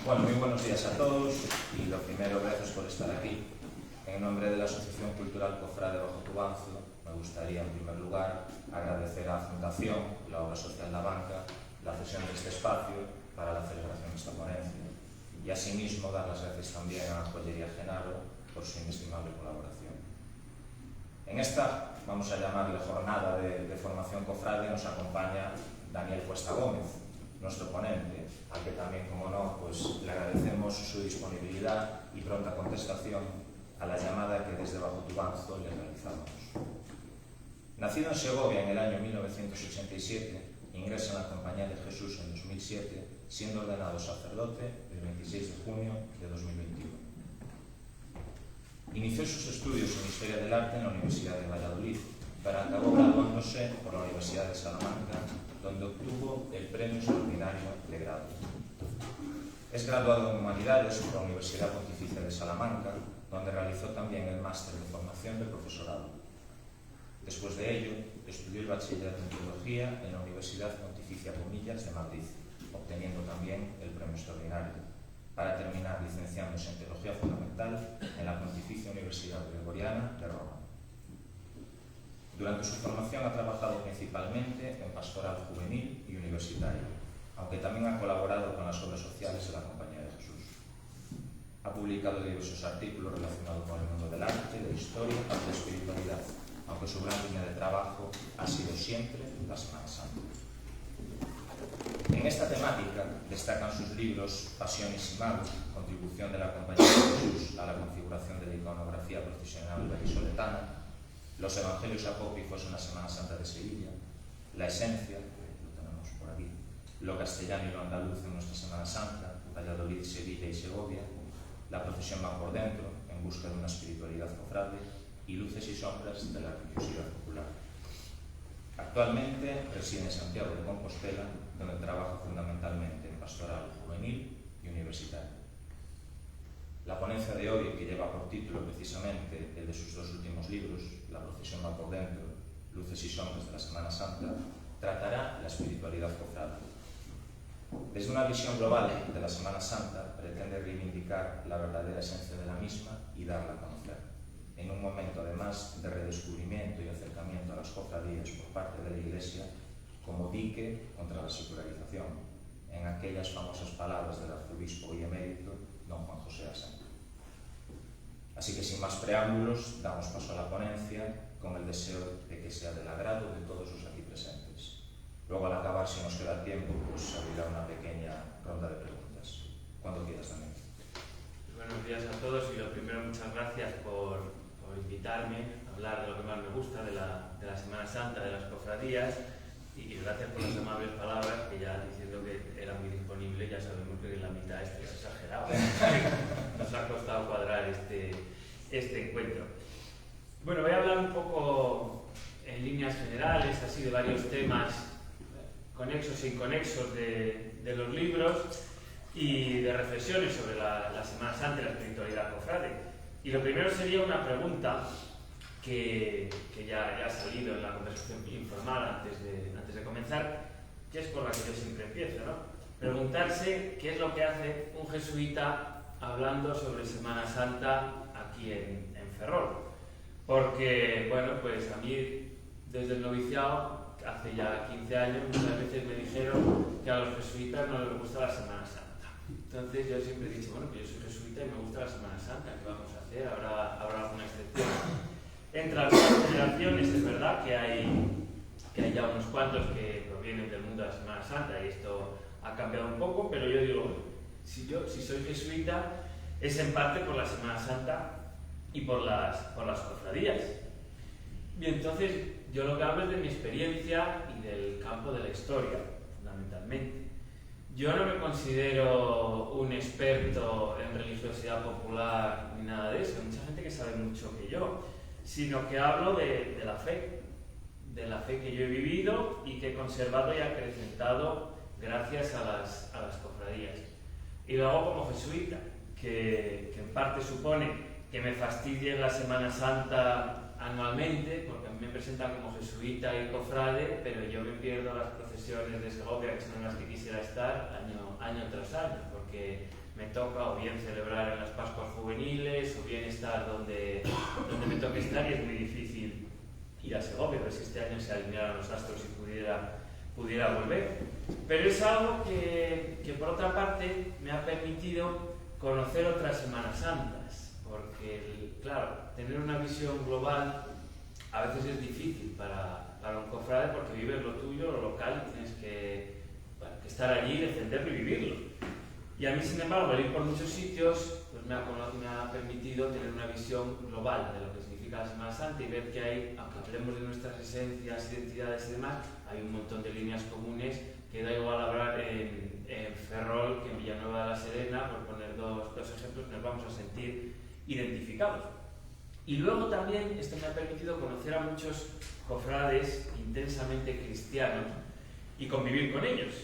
Bueno, muy buenos días a todos y lo primero, gracias por estar aquí. En nombre de la Asociación Cultural Cofrade Bajo Tubanzo, me gustaría en primer lugar agradecer a la Fundación, la Obra Social La Banca, la cesión de este espacio para la celebración de esta ponencia y asimismo dar las gracias también a Joyería Genaro por su inestimable colaboración. En esta, vamos a llamarle jornada de formación cofrade, nos acompaña Daniel Cuesta Gómez, nuestro ponente, al que también, como no, pues le agradecemos su disponibilidad y pronta contestación a la llamada que desde Bajo Tubanzo le realizamos. Nacido en Segovia en el año 1987, ingresa en la Compañía de Jesús en 2007, siendo ordenado sacerdote el 26 de junio de 2021. Inició sus estudios en Historia del Arte en la Universidad de Valladolid, pero acabó graduándose por la Universidad de Salamanca, donde obtuvo el Premio Extraordinario de Grado. Es graduado en Humanidades por la Universidad Pontificia de Salamanca, donde realizó también el máster de formación de profesorado. Después de ello, estudió el bachillerato en Teología en la Universidad Pontificia Comillas de Madrid, obteniendo también el Premio Extraordinario, para terminar licenciándose en Teología Fundamental en la Pontificia Universidad Gregoriana de Roma. Durante su formación ha trabajado principalmente en pastoral juvenil y universitaria, aunque también ha colaborado con las obras sociales de la Compañía de Jesús. Ha publicado diversos artículos relacionados con el mundo del arte, de historia y de espiritualidad, aunque su gran línea de trabajo ha sido siempre la Semana Santa. En esta temática destacan sus libros Pasiones y Magos, contribución de la Compañía de Jesús a la configuración de la iconografía procesional vallisoletana, Los Evangelios Apócrifos en la Semana Santa de Sevilla, La Esencia, que lo tenemos por aquí, Lo Castellano y lo Andaluz en nuestra Semana Santa, Valladolid, Sevilla y Segovia, La Procesión va por dentro, en busca de una espiritualidad cofrade, y Luces y Sombras de la religiosidad popular. Actualmente reside en Santiago de Compostela, donde trabaja fundamentalmente en pastoral juvenil y universitaria. La ponencia de hoy, que lleva por título precisamente el de sus dos últimos libros, La Procesión va por dentro, Luces y Sombras de la Semana Santa, tratará la espiritualidad cofrade. Desde una visión global de la Semana Santa, pretende reivindicar la verdadera esencia de la misma y darla a conocer, en un momento además de redescubrimiento y acercamiento a las cofradías por parte de la Iglesia como dique contra la secularización, en aquellas famosas palabras del arzobispo y emérito don Juan José Asenjo. Así que sin más preámbulos, damos paso a la ponencia con el deseo de que sea del agrado de todos los aquí presentes. Luego, al acabar, si nos queda tiempo, pues abrirá una pequeña ronda de preguntas. Cuando quieras también. Buenos días a todos y lo primero, muchas gracias por invitarme a hablar de lo que más me gusta, de la Semana Santa, de las cofradías, y gracias por las amables palabras, que ya diciendo que era muy disponible, ya sabemos que en la mitad es exagerado. Nos ha costado cuadrar este encuentro. Bueno, voy a hablar un poco en líneas generales, así de varios temas conexos e inconexos de los libros y de reflexiones sobre la Semana Santa y la espiritualidad cofrade. Y lo primero sería una pregunta que ya ha salido en la conversación informal antes de comenzar, que es por la que yo siempre empiezo, ¿no? Preguntarse qué es lo que hace un jesuita hablando sobre Semana Santa aquí en Ferrol. Porque, bueno, pues a mí desde el noviciado, hace ya 15 años, muchas veces me dijeron que a los jesuitas no les gusta la Semana Santa. Entonces yo siempre he dicho, bueno, que yo soy jesuita y me gusta la Semana Santa, ¿qué vamos a hacer? Habrá alguna excepción. Entre algunas generaciones es verdad que hay ya unos cuantos que provienen del mundo de la Semana Santa y esto ha cambiado un poco, pero yo digo, si soy jesuita es en parte por la Semana Santa y por las cofradías. Y entonces yo lo que hablo es de mi experiencia y del campo de la historia, fundamentalmente. Yo no me considero un experto en religiosidad popular ni nada de eso, hay mucha gente que sabe mucho que yo, sino que hablo de la fe que yo he vivido y que he conservado y acrecentado gracias a las cofradías. Y lo hago como jesuita, que en parte supone que me fastidie la Semana Santa anualmente, porque a mí me presentan como jesuita y cofrade, pero yo me pierdo las procesiones de Segovia, que son las que quisiera estar año tras año, porque me toca o bien celebrar en las Pascuas juveniles o bien estar donde me toque estar, y es muy difícil ir a Segovia, pero si este año se alinearan los astros y pudiera volver. Pero es algo que por otra parte me ha permitido conocer otras Semanas Santas, porque claro, tener una visión global a veces es difícil para un cofrade, porque vives lo tuyo, lo local, y tienes que estar allí, defenderlo y vivirlo. Y a mí, sin embargo, al ir por muchos sitios, pues me ha permitido tener una visión global de lo que significa la Semana Santa y ver que hay, aunque hablemos de nuestras esencias, identidades y demás, hay un montón de líneas comunes que da igual hablar en Ferrol que en Villanueva de la Serena, por poner dos ejemplos, nos vamos a sentir identificados. Y luego también esto me ha permitido conocer a muchos cofrades intensamente cristianos y convivir con ellos.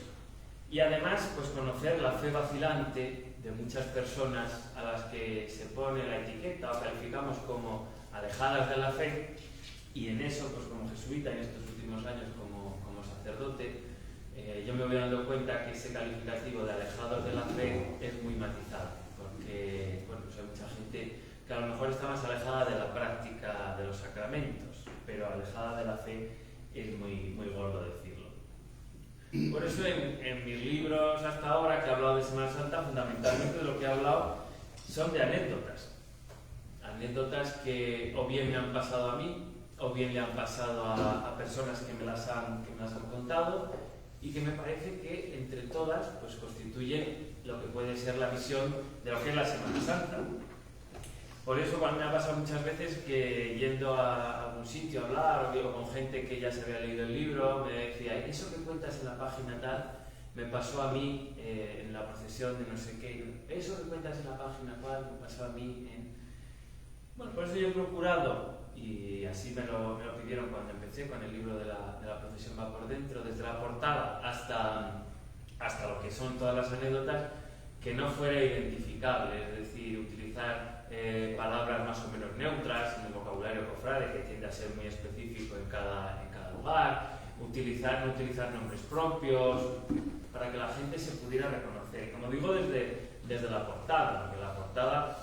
Y además, pues conocer la fe vacilante de muchas personas a las que se pone la etiqueta o calificamos como alejadas de la fe, y en eso, pues como jesuita en estos últimos años como sacerdote, yo me voy dando cuenta que ese calificativo de alejados de la fe es muy matizado, porque bueno, pues hay mucha gente que a lo mejor está más alejada de la práctica de los sacramentos, pero alejada de la fe es muy, muy gordo decirlo. Por eso en mis libros hasta ahora que he hablado de Semana Santa, fundamentalmente de lo que he hablado son de anécdotas. Anécdotas que o bien me han pasado a mí, o bien le han pasado a personas que me las han contado, y que me parece que entre todas pues constituyen lo que puede ser la visión de lo que es la Semana Santa. Por eso cuando me ha pasado muchas veces que yendo a algún sitio a hablar, o digo con gente que ya se había leído el libro, me decía, eso que cuentas en la página tal, me pasó a mí en la procesión de no sé qué, eso que cuentas en la página cual, me pasó a mí en... Bueno, por eso yo he procurado, y así me lo pidieron cuando empecé con el libro de la procesión va por dentro, desde la portada hasta lo que son todas las anécdotas, que no fuera identificable, es decir, utilizar palabras más o menos neutras en el vocabulario cofrade, que tiende a ser muy específico en cada lugar, no utilizar nombres propios, para que la gente se pudiera reconocer. Como digo, desde la portada, porque la portada,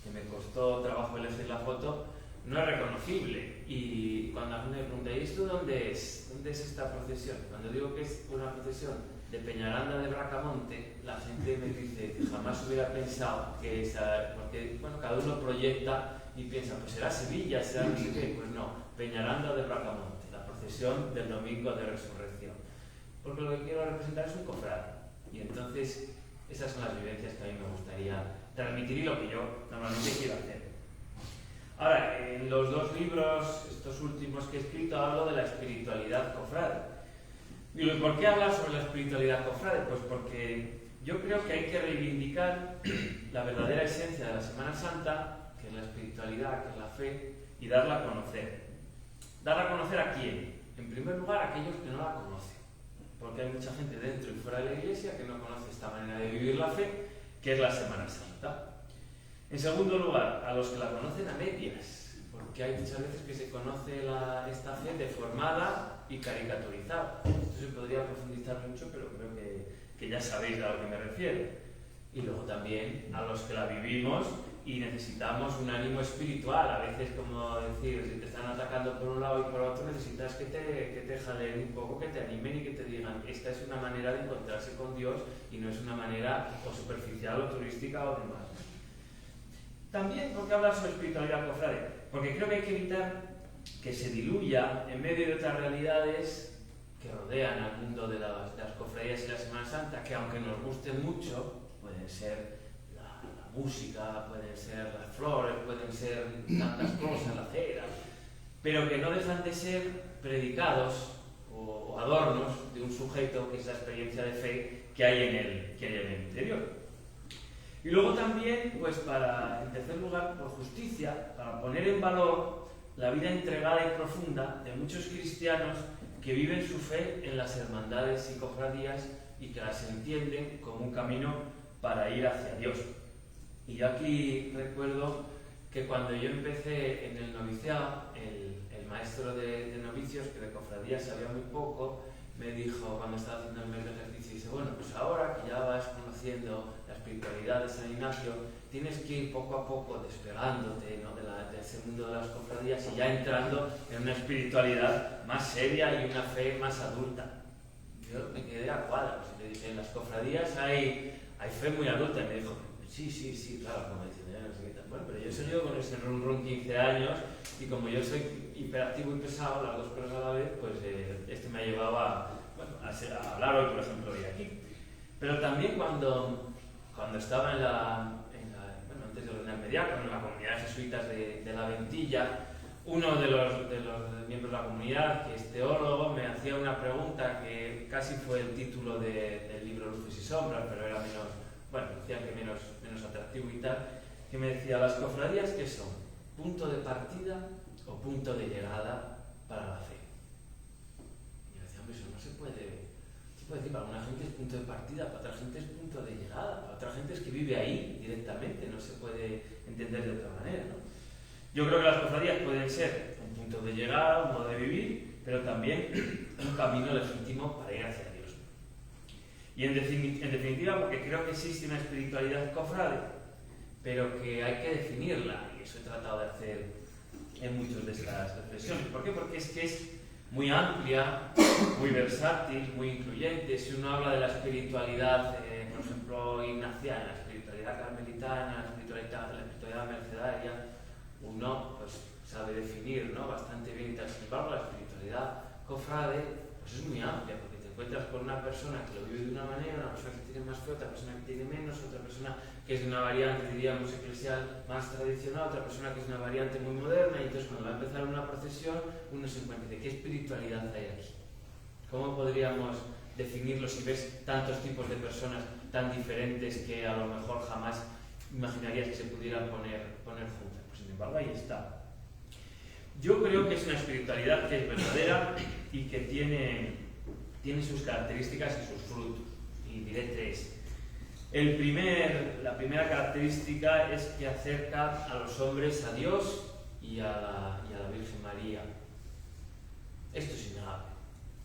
que me costó trabajo elegir la foto, no es reconocible. Y cuando la gente me pregunta, ¿y esto dónde es? ¿Dónde es esta procesión? Cuando digo que es una procesión de Peñaranda de Bracamonte, la gente me dice, jamás hubiera pensado que esa... Porque, bueno, cada uno proyecta y piensa, pues será Sevilla, será no sé qué. Pues no, Peñaranda de Bracamonte, la procesión del Domingo de Resurrección. Porque lo que quiero representar es un cofrade. Y entonces, esas son las vivencias que a mí me gustaría transmitir y lo que yo normalmente quiero hacer. Ahora, en los dos libros, estos últimos que he escrito, hablo de la espiritualidad cofrade. ¿Y por qué hablar sobre la espiritualidad cofrade? Pues porque yo creo que hay que reivindicar la verdadera esencia de la Semana Santa, que es la espiritualidad, que es la fe, y darla a conocer. ¿Darla a conocer a quién? En primer lugar, a aquellos que no la conocen, porque hay mucha gente dentro y fuera de la Iglesia que no conoce esta manera de vivir la fe, que es la Semana Santa. En segundo lugar, a los que la conocen a medias, porque hay muchas veces que se conoce esta fe deformada y caricaturizada. Esto se podría profundizar mucho, pero creo que ya sabéis a lo que me refiero. Y luego también a los que la vivimos y necesitamos un ánimo espiritual. A veces, como decir, si te están atacando por un lado y por otro, necesitas que te jalen un poco, que te animen y que te digan, esta es una manera de encontrarse con Dios y no es una manera o superficial o turística o demás. También, ¿por qué hablar sobre espiritualidad cofrade? Porque creo que hay que evitar que se diluya en medio de otras realidades que rodean al mundo de las cofradías y la Semana Santa, que aunque nos gusten mucho, pueden ser la música, pueden ser las flores, pueden ser tantas cosas, la acera, pero que no dejan de ser predicados o adornos de un sujeto que es la experiencia de fe que hay en el interior. Y luego también, pues en tercer lugar, por justicia, para poner en valor la vida entregada y profunda de muchos cristianos que viven su fe en las hermandades y cofradías y que las entienden como un camino para ir hacia Dios. Y yo aquí recuerdo que cuando yo empecé en el noviciado, el maestro de novicios, que de cofradías sabía muy poco, me dijo, cuando estaba haciendo el mes de ejercicio, dice, bueno, pues ahora que ya vas conociendo conociendo la espiritualidad de San Ignacio, tienes que ir poco a poco despegándote, ¿no?, de ese mundo de las cofradías y ya entrando en una espiritualidad más seria y una fe más adulta. Yo me quedé a cuadros y le dije, en las cofradías hay fe muy adulta, y me dijo, sí, claro, como diciendo, no sé qué tal. Bueno, pero yo soy yo con ese run 15 años y como yo soy hiperactivo y pesado, las dos cosas a la vez, pues este me ha llevado a hablar hoy, por ejemplo, hoy aquí. Pero también cuando estaba antes de ordenar mediácono, en la comunidad de jesuitas de la Ventilla, uno de los miembros de la comunidad, que es teólogo, me hacía una pregunta que casi fue el título del libro Luces y Sombras, pero era decía que menos atractivo y tal, que me decía, ¿las cofradías qué son? ¿Punto de partida o punto de llegada para la fe? Y yo decía, hombre, eso no se puede decir, para una gente es punto de partida, para otra gente es punto de llegada, para otra gente es que vive ahí directamente, no se puede entender de otra manera, ¿no? Yo creo que las cofradías pueden ser un punto de llegada, un modo de vivir, pero también un camino legítimo para ir hacia Dios. Y en definitiva, porque creo que existe una espiritualidad cofrade, pero que hay que definirla, y eso he tratado de hacer en muchas de estas reflexiones. ¿Por qué? Porque es muy amplia, muy versátil, muy incluyente. Si uno habla de la espiritualidad, por ejemplo, ignaciana, la espiritualidad carmelitana, la espiritualidad mercedaria, uno pues sabe definir, ¿no?, bastante bien y tal. Sin embargo, la espiritualidad cofrade pues es muy amplia, porque te encuentras con una persona que lo vive de una manera, una persona que tiene más fe, otra persona que tiene menos, otra persona que es de una variante, diríamos, eclesial más tradicional, otra persona que es una variante muy moderna, y entonces cuando va a empezar una procesión uno se encuentra de qué espiritualidad hay aquí. ¿Cómo podríamos definirlo si ves tantos tipos de personas tan diferentes que a lo mejor jamás imaginarías que se pudieran poner juntas? Pues sin embargo ahí está. Yo creo que es una espiritualidad que es verdadera y que tiene sus características y sus frutos. Y diré tres. La primera característica es que acerca a los hombres a Dios y a la Virgen María. Esto es innegable.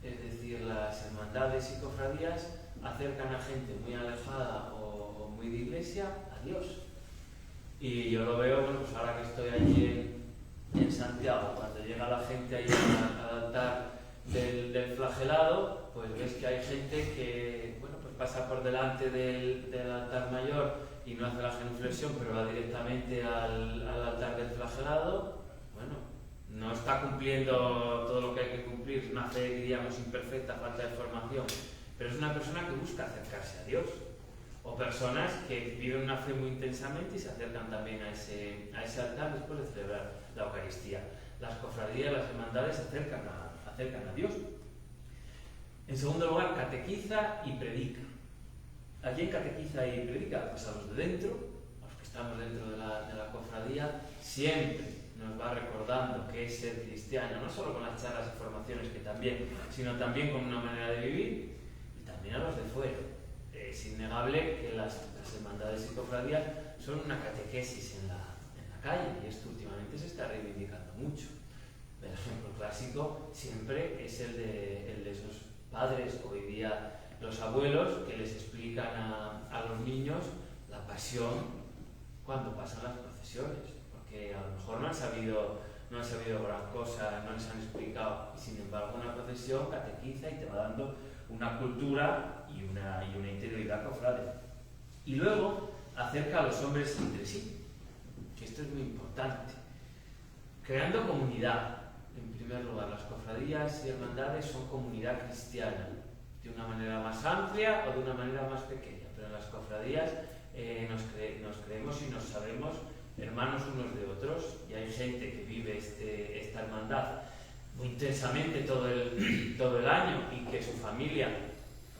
Es decir, las hermandades y cofradías acercan a gente muy alejada o muy de iglesia a Dios. Y yo lo veo, pues ahora que estoy allí en Santiago, cuando llega la gente ahí al altar del flagelado, pues ves que hay gente que, pues pasa por delante del altar mayor y no hace la genuflexión, pero va directamente al altar del flagelado. Bueno, no está cumpliendo todo lo que hay que cumplir, es una fe, diríamos, imperfecta, falta de formación, pero es una persona que busca acercarse a Dios. O personas que viven una fe muy intensamente y se acercan también a ese altar después de celebrar la Eucaristía. Las cofradías, las hermandades acercan a Dios. En segundo lugar, catequiza y predica. ¿A quién catequiza y predica? Pues a los de dentro, a los que estamos dentro de la cofradía. Siempre nos va recordando qué es ser cristiano, no solo con las charlas y formaciones, que también, sino también con una manera de vivir, y también a los de fuera. Es innegable que las hermandades y cofradías son una catequesis en la calle, y esto últimamente se está reivindicando mucho. El ejemplo clásico siempre es el de esos padres, hoy día los abuelos, que les explican a los niños la pasión cuando pasan las procesiones, porque a lo mejor no han sabido gran cosa, no les han explicado, y sin embargo una procesión catequiza y te va dando una cultura y una interioridad cofrade. Y luego acerca a los hombres entre sí, que esto es muy importante, creando comunidad. En primer lugar, las cofradías y hermandades son comunidad cristiana, de una manera más amplia o de una manera más pequeña, pero en las cofradías nos creemos y nos sabemos hermanos unos de otros, y hay gente que vive esta hermandad muy intensamente todo el año, y que su familia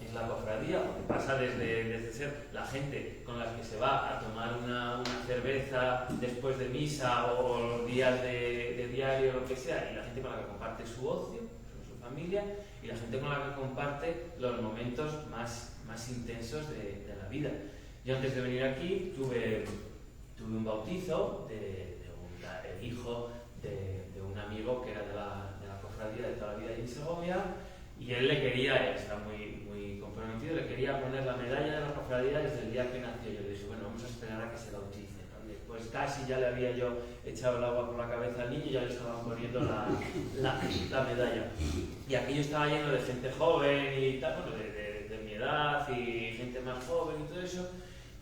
es la cofradía, porque pasa desde ser la gente con la que se va a tomar una cerveza después de misa o los días de diario, lo que sea, y la gente con la que comparte su ocio, su familia, y la gente con la que comparte los momentos más intensos de la vida. Yo antes de venir aquí tuve un bautizo el hijo de un amigo que era de la cofradía de toda la vida en Segovia, Y él le quería, está muy comprometido, le quería poner la medalla de la cofradía desde el día que nació. Yo le dije, bueno, vamos a esperar a que se bautice, ¿no? Después casi ya le había yo echado el agua por la cabeza al niño y ya le estaban poniendo la medalla. Y aquello estaba lleno de gente joven y tal, bueno, de mi edad y gente más joven y todo eso.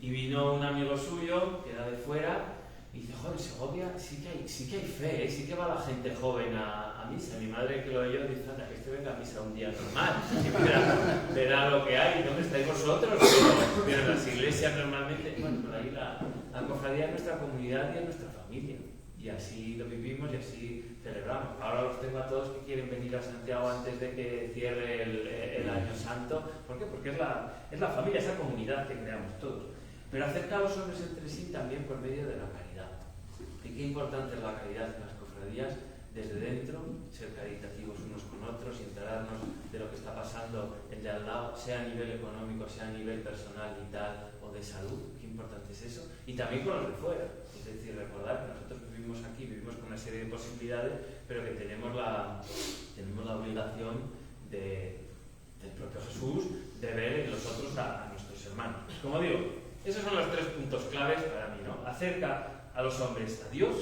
Y vino un amigo suyo, que era de fuera, y dice, joder, en Segovia sí que hay fe, ¿eh? Sí que va la gente joven a misa. Mi madre, que lo oyó, dice, anda, que este venga a misa un día normal, y verá lo que hay, ¿dónde estáis vosotros? Pero en las iglesias normalmente, bueno, por ahí la cofradía es nuestra comunidad y es nuestra familia. Y así lo vivimos y así celebramos. Ahora los tengo a todos que quieren venir a Santiago antes de que cierre el Año Santo. ¿Por qué? Porque es la familia, esa comunidad que creamos todos. Pero acerca a los hombres entre sí también por medio de la caridad. Y qué importante es la caridad en las cofradías, desde dentro, ser caritativos unos con otros y enterarnos de lo que está pasando el de al lado, sea a nivel económico, sea a nivel personal, vital o de salud. Qué importante es eso. Y también con los de fuera. Es decir, recordar que nosotros vivimos aquí, vivimos con una serie de posibilidades, pero que tenemos la obligación del propio Jesús de ver en los otros a nuestros hermanos. Como digo, esos son los 3 puntos claves para mí, ¿no? Acerca a los hombres a Dios,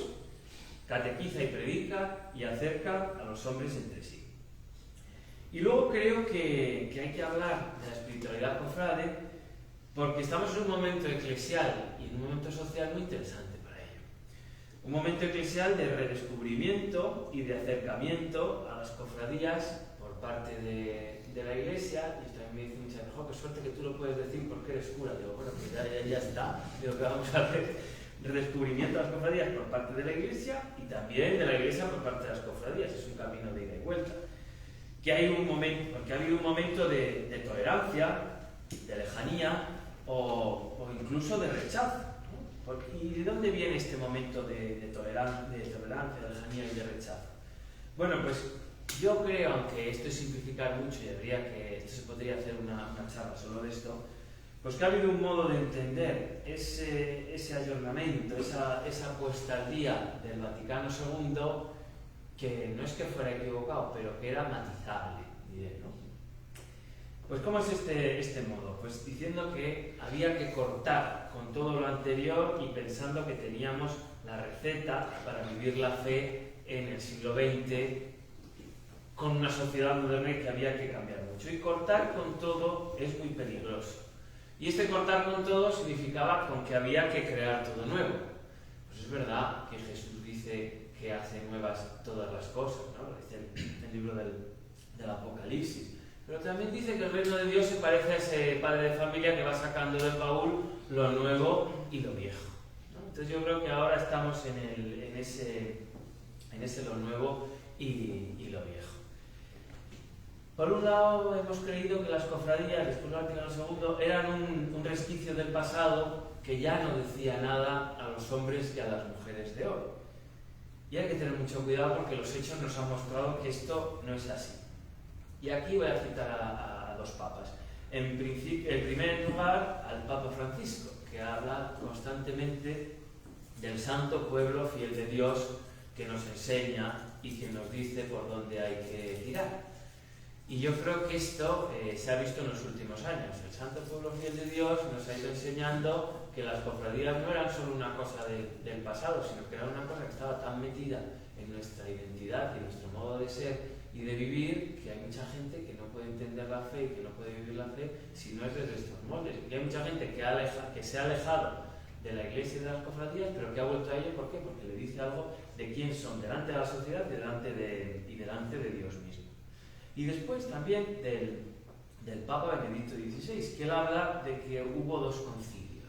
catequiza y predica, y acerca a los hombres entre sí. Y luego creo que hay que hablar de la espiritualidad cofrade, porque estamos en un momento eclesial y en un momento social muy interesante para ello. Un momento eclesial de redescubrimiento y de acercamiento a las cofradías por parte de la Iglesia. Y esto a mí me dice mucha gente, qué suerte que tú lo puedes decir porque eres cura. Digo, bueno, pues ya está. Digo, que vamos a hacer redescubrimiento a las cofradías por parte de la Iglesia y también de la Iglesia por parte de las cofradías. Es un camino de ida y vuelta. Que hay un momento, porque ha habido un momento de tolerancia, de lejanía o incluso de rechazo, ¿no? ¿Y de dónde viene este momento de tolerancia, de lejanía y de rechazo? Bueno, pues yo creo, aunque esto es simplificar mucho y esto se podría hacer una charla solo de esto, pues que ha habido un modo de entender ese ayornamiento, esa puesta al día del Vaticano II, que no es que fuera equivocado, pero que era matizable, diré, ¿no? Pues ¿cómo es este modo? Pues diciendo que había que cortar con todo lo anterior y pensando que teníamos la receta para vivir la fe en el siglo XX con una sociedad moderna que había que cambiar mucho. Y cortar con todo es muy peligroso. Y este cortar con todo significaba con que había que crear todo nuevo. Pues es verdad que Jesús dice que hace nuevas todas las cosas, ¿no? Lo dice el libro del Apocalipsis. Pero también dice que el reino de Dios se parece a ese padre de familia que va sacando del baúl lo nuevo y lo viejo, ¿no? Entonces yo creo que ahora estamos en ese lo nuevo y lo viejo. Por un lado, hemos creído que las cofradías, después del Vaticano II, eran un resquicio del pasado que ya no decía nada a los hombres y a las mujeres de hoy. Y hay que tener mucho cuidado porque los hechos nos han mostrado que esto no es así. Y aquí voy a citar a 2 papas. En primer lugar, al Papa Francisco, que habla constantemente del santo pueblo fiel de Dios que nos enseña y que nos dice por dónde hay que tirar. Y yo creo que esto se ha visto en los últimos años. El santo pueblo fiel de Dios nos ha ido enseñando que las cofradías no eran solo una cosa del pasado, sino que era una cosa que estaba tan metida en nuestra identidad y en nuestro modo de ser y de vivir, que hay mucha gente que no puede entender la fe y que no puede vivir la fe si no es desde estos moldes. Y hay mucha gente que se ha alejado de la Iglesia y de las cofradías, pero que ha vuelto a ello. ¿Por qué? Porque le dice algo de quién son delante de la sociedad y delante de Dios mismo. Y después también del Papa Benedicto XVI, que él habla de que hubo 2 concilios.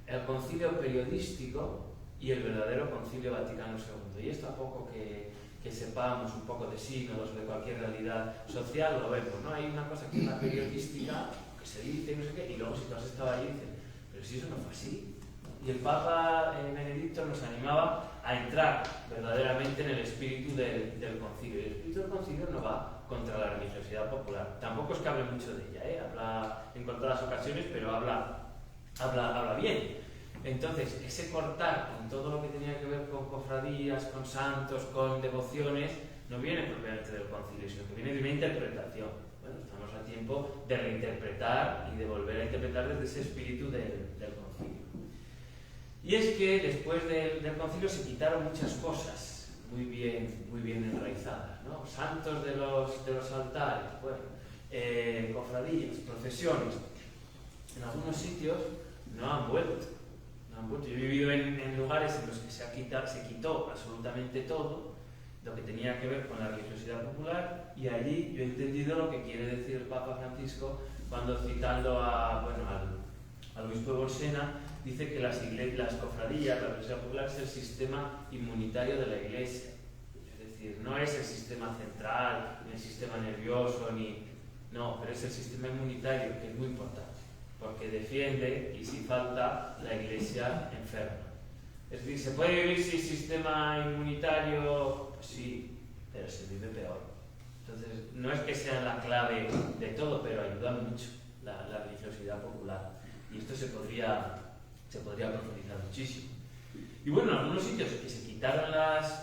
El concilio periodístico y el verdadero concilio Vaticano II. Y esto a poco que sepamos un poco de sínodos, de cualquier realidad social, lo vemos, ¿no? Hay una cosa que es la periodística, que se dice y no sé qué, y luego si tú has estado allí dicen, pero si eso no fue así. Y el Papa Benedicto nos animaba a entrar verdaderamente en el espíritu del concilio. Y el espíritu del concilio no va contra la religiosidad popular. Tampoco es que hable mucho de ella, habla en contadas ocasiones, pero habla bien. Entonces, ese cortar con todo lo que tenía que ver con cofradías, con santos, con devociones, no viene propiamente del concilio, sino que viene de una interpretación. Bueno, estamos a tiempo de reinterpretar y de volver a interpretar desde ese espíritu del concilio. Y es que después del concilio se quitaron muchas cosas muy bien enraizadas, ¿no? Santos de los altares, bueno, cofradías, procesiones. En algunos sitios no han vuelto. Yo he vivido en lugares en los que se quitó absolutamente todo lo que tenía que ver con la religiosidad popular, y allí yo he entendido lo que quiere decir el Papa Francisco cuando, citando al obispo de Bolsena, dice que las cofradías, la religiosidad popular, es el sistema inmunitario de la Iglesia. Es decir, no es el sistema central, ni el sistema nervioso, no, pero es el sistema inmunitario, que es muy importante, porque defiende, y si falta, la Iglesia enferma. Es decir, ¿se puede vivir sin sistema inmunitario? Pues sí, pero se vive peor. Entonces, no es que sea la clave de todo, pero ayuda mucho la religiosidad popular. Y esto se podría profundizar muchísimo. Y bueno, en algunos sitios que se quitaron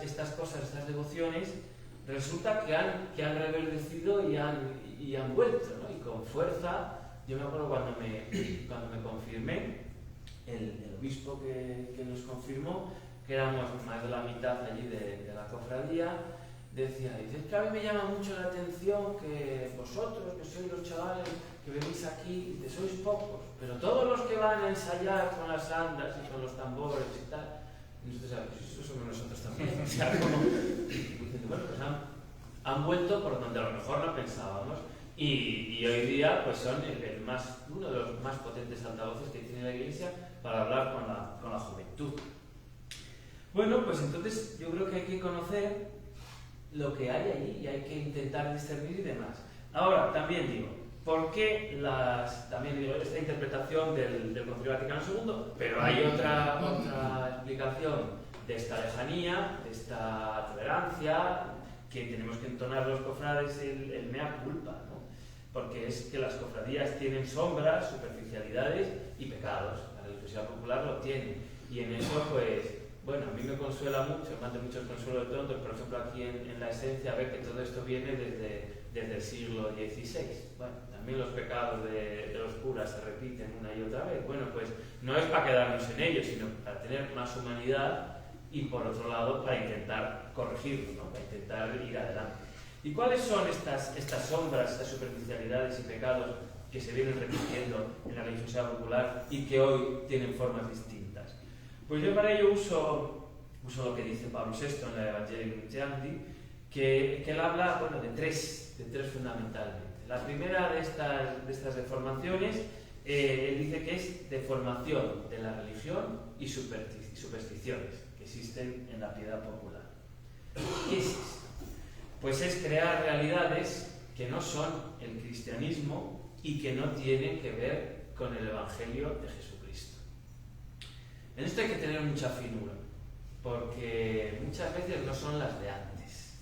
estas cosas, estas devociones, resulta que han reverdecido y han vuelto, ¿no? Y con fuerza. Yo me acuerdo cuando me confirmé, el obispo que nos confirmó, que éramos más de la mitad allí de la cofradía, dice, es que a mí me llama mucho la atención que vosotros, que sois los chavales que venís aquí, sois pocos, pero todos los que van a ensayar con las andas y con los tambores y tal, y nosotros, eso somos nosotros también. O sea, como diciendo, bueno, pues han vuelto por donde a lo mejor no pensábamos. Y hoy día pues son uno de los más potentes altavoces que tiene la Iglesia para hablar con la juventud. Bueno, pues entonces yo creo que hay que conocer lo que hay allí y hay que intentar discernir y demás. Ahora, también digo, ¿por qué esta interpretación del Concilio Vaticano II? Pero hay otra explicación de esta lejanía, de esta tolerancia, que tenemos que entonar los cofrades el mea culpa, ¿no? Porque es que las cofradías tienen sombras, superficialidades y pecados. La religiosidad popular lo tiene. Y en eso, pues, bueno, a mí me consuela mucho, me manda mucho el consuelo de pronto, por ejemplo, aquí en la esencia, ver que todo esto viene desde el siglo XVI. Bueno, también los pecados de los curas se repiten una y otra vez. Bueno, pues no es para quedarnos en ellos, sino para tener más humanidad y, por otro lado, para intentar corregirlo, ¿no? Para intentar ir adelante. ¿Y cuáles son estas sombras, estas superficialidades y pecados que se vienen repitiendo en la religiosidad popular y que hoy tienen formas distintas? Pues yo para ello uso lo que dice Pablo VI en la Evangelii Nuntiandi, que él habla, bueno, de tres fundamentalmente. La primera de estas deformaciones, él dice que es deformación de la religión y supersticiones que existen en la piedad popular. ¿Qué es esto? Pues es crear realidades que no son el cristianismo y que no tienen que ver con el Evangelio de Jesucristo. En esto hay que tener mucha finura, porque muchas veces no son las de antes.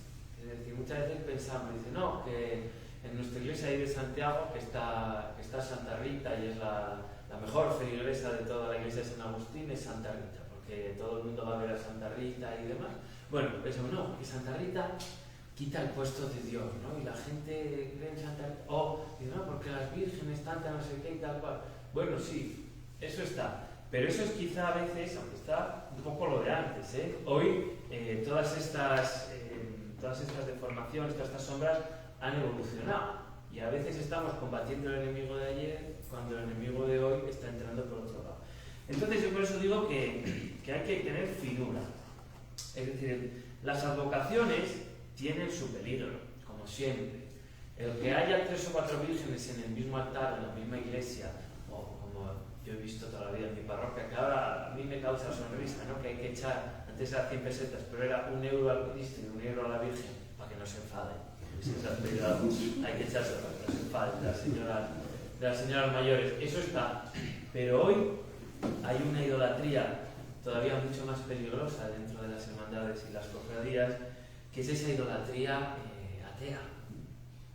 Es decir, muchas veces pensamos, dice, no, que en nuestra iglesia ahí de Santiago, que está Santa Rita y es la mejor feligresa de toda la iglesia de San Agustín, es Santa Rita, porque todo el mundo va a ver a Santa Rita y demás. Bueno, pensamos, no, que Santa Rita quita el puesto de Dios, ¿no? Y la gente cree en Santa Rita, dice, no, porque las vírgenes tantas no sé qué y tal cual. Bueno, sí, eso está. Pero eso es quizá a veces, aunque está un poco lo de antes, ¿eh? Hoy todas estas deformaciones, todas estas sombras han evolucionado. Y a veces estamos combatiendo el enemigo de ayer cuando el enemigo de hoy está entrando por otro lado. Entonces yo por eso digo que hay que tener finura. Es decir, las advocaciones tienen su peligro, como siempre. El que haya 3 o 4 vírgenes en el mismo altar, en la misma iglesia, o como yo he visto toda la vida en mi parroquia, que ahora a mí me causa sonrisa, ¿no? Que hay que echar, antes era 100 pesetas, pero era 1 euro al Cristo y 1 euro a la Virgen, para que no se enfade. Hay que echarse para que no se enfade de las señoras mayores. Eso está. Pero hoy hay una idolatría todavía mucho más peligrosa dentro de las hermandades y las cofradías, que es esa idolatría atea.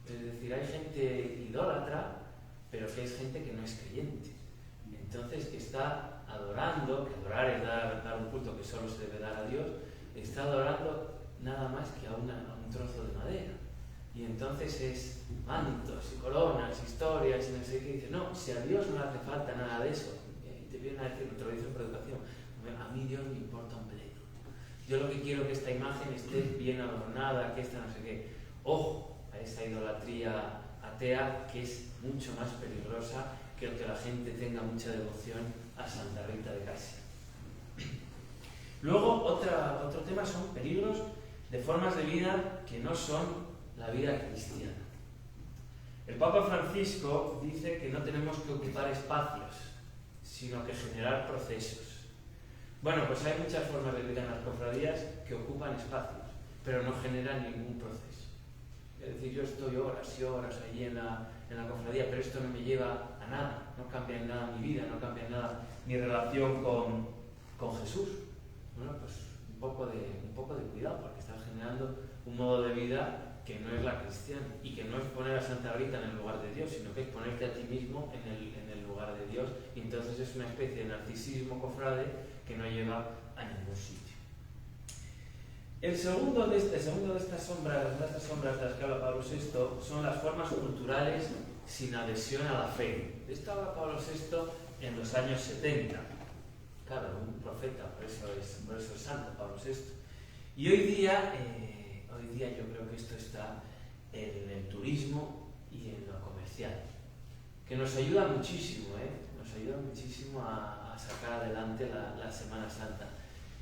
Es decir, hay gente idólatra, pero que es gente que no es creyente. Entonces, que está adorando, que adorar es dar un culto que solo se debe dar a Dios, está adorando nada más que a un trozo de madera. Y entonces es mantos y coronas, historias y no sé qué. Y dice, no, si a Dios no le hace falta nada de eso, y te vienen a decir, te lo dicen por educación, a mí Dios me importa un pelito. Yo lo que quiero es que esta imagen esté bien adornada, que esta no sé qué. Ojo a esa idolatría atea que es mucho más peligrosa que el que la gente tenga mucha devoción a Santa Rita de Casia. Luego, otro tema son peligros de formas de vida que no son la vida cristiana. El Papa Francisco dice que no tenemos que ocupar espacios, sino que generar procesos. Bueno, pues hay muchas formas de vida en las cofradías que ocupan espacios, pero no generan ningún proceso. Es decir, yo estoy horas y horas allí en la cofradía, pero esto no me lleva a nada, no cambia en nada mi vida, no cambia en nada mi relación con Jesús. Bueno, pues un poco de cuidado, porque estás generando un modo de vida que no es la cristiana y que no es poner a Santa Rita en el lugar de Dios, sino que es ponerte a ti mismo en el lugar de Dios, y entonces es una especie de narcisismo cofrade que no lleva a ningún sitio. El segundo de estas sombras de las que habla Pablo VI son las formas culturales sin adhesión a la fe. De esto habla Pablo VI en los años 70. Claro, un profeta, por eso es santo Pablo VI. Y hoy día yo creo que esto está en el turismo y en lo comercial, que nos ayuda muchísimo, nos ayuda muchísimo a sacar adelante la Semana Santa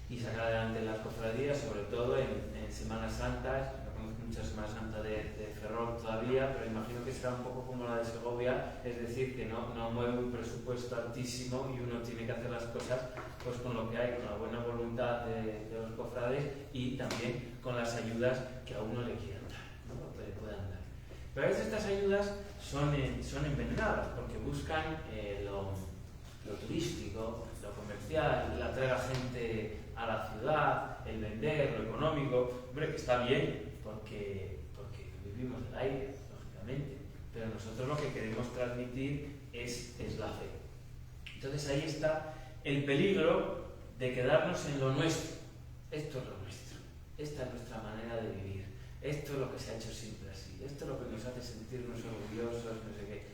y sacar adelante las cofradías, sobre todo en Semanas Santas. No conozco mucha Semana Santa de Ferrol todavía, pero imagino que será un poco como la de Segovia, es decir, que no mueve un presupuesto altísimo y uno tiene que hacer las cosas pues con lo que hay, con la buena voluntad de los cofrades y también con las ayudas que a uno le quieran dar, ¿no? Le puedan dar. Pero a veces estas ayudas son envenenadas porque buscan lo turístico, lo comercial, la traer a gente a la ciudad, el vender, lo económico. Hombre, que está bien porque vivimos del aire, lógicamente, pero nosotros lo que queremos transmitir es la fe. Entonces ahí está el peligro de quedarnos en lo nuestro. Esto es lo nuestro, esta es nuestra manera de vivir, esto es lo que se ha hecho siempre así, esto es lo que nos hace sentirnos orgullosos, no sé qué.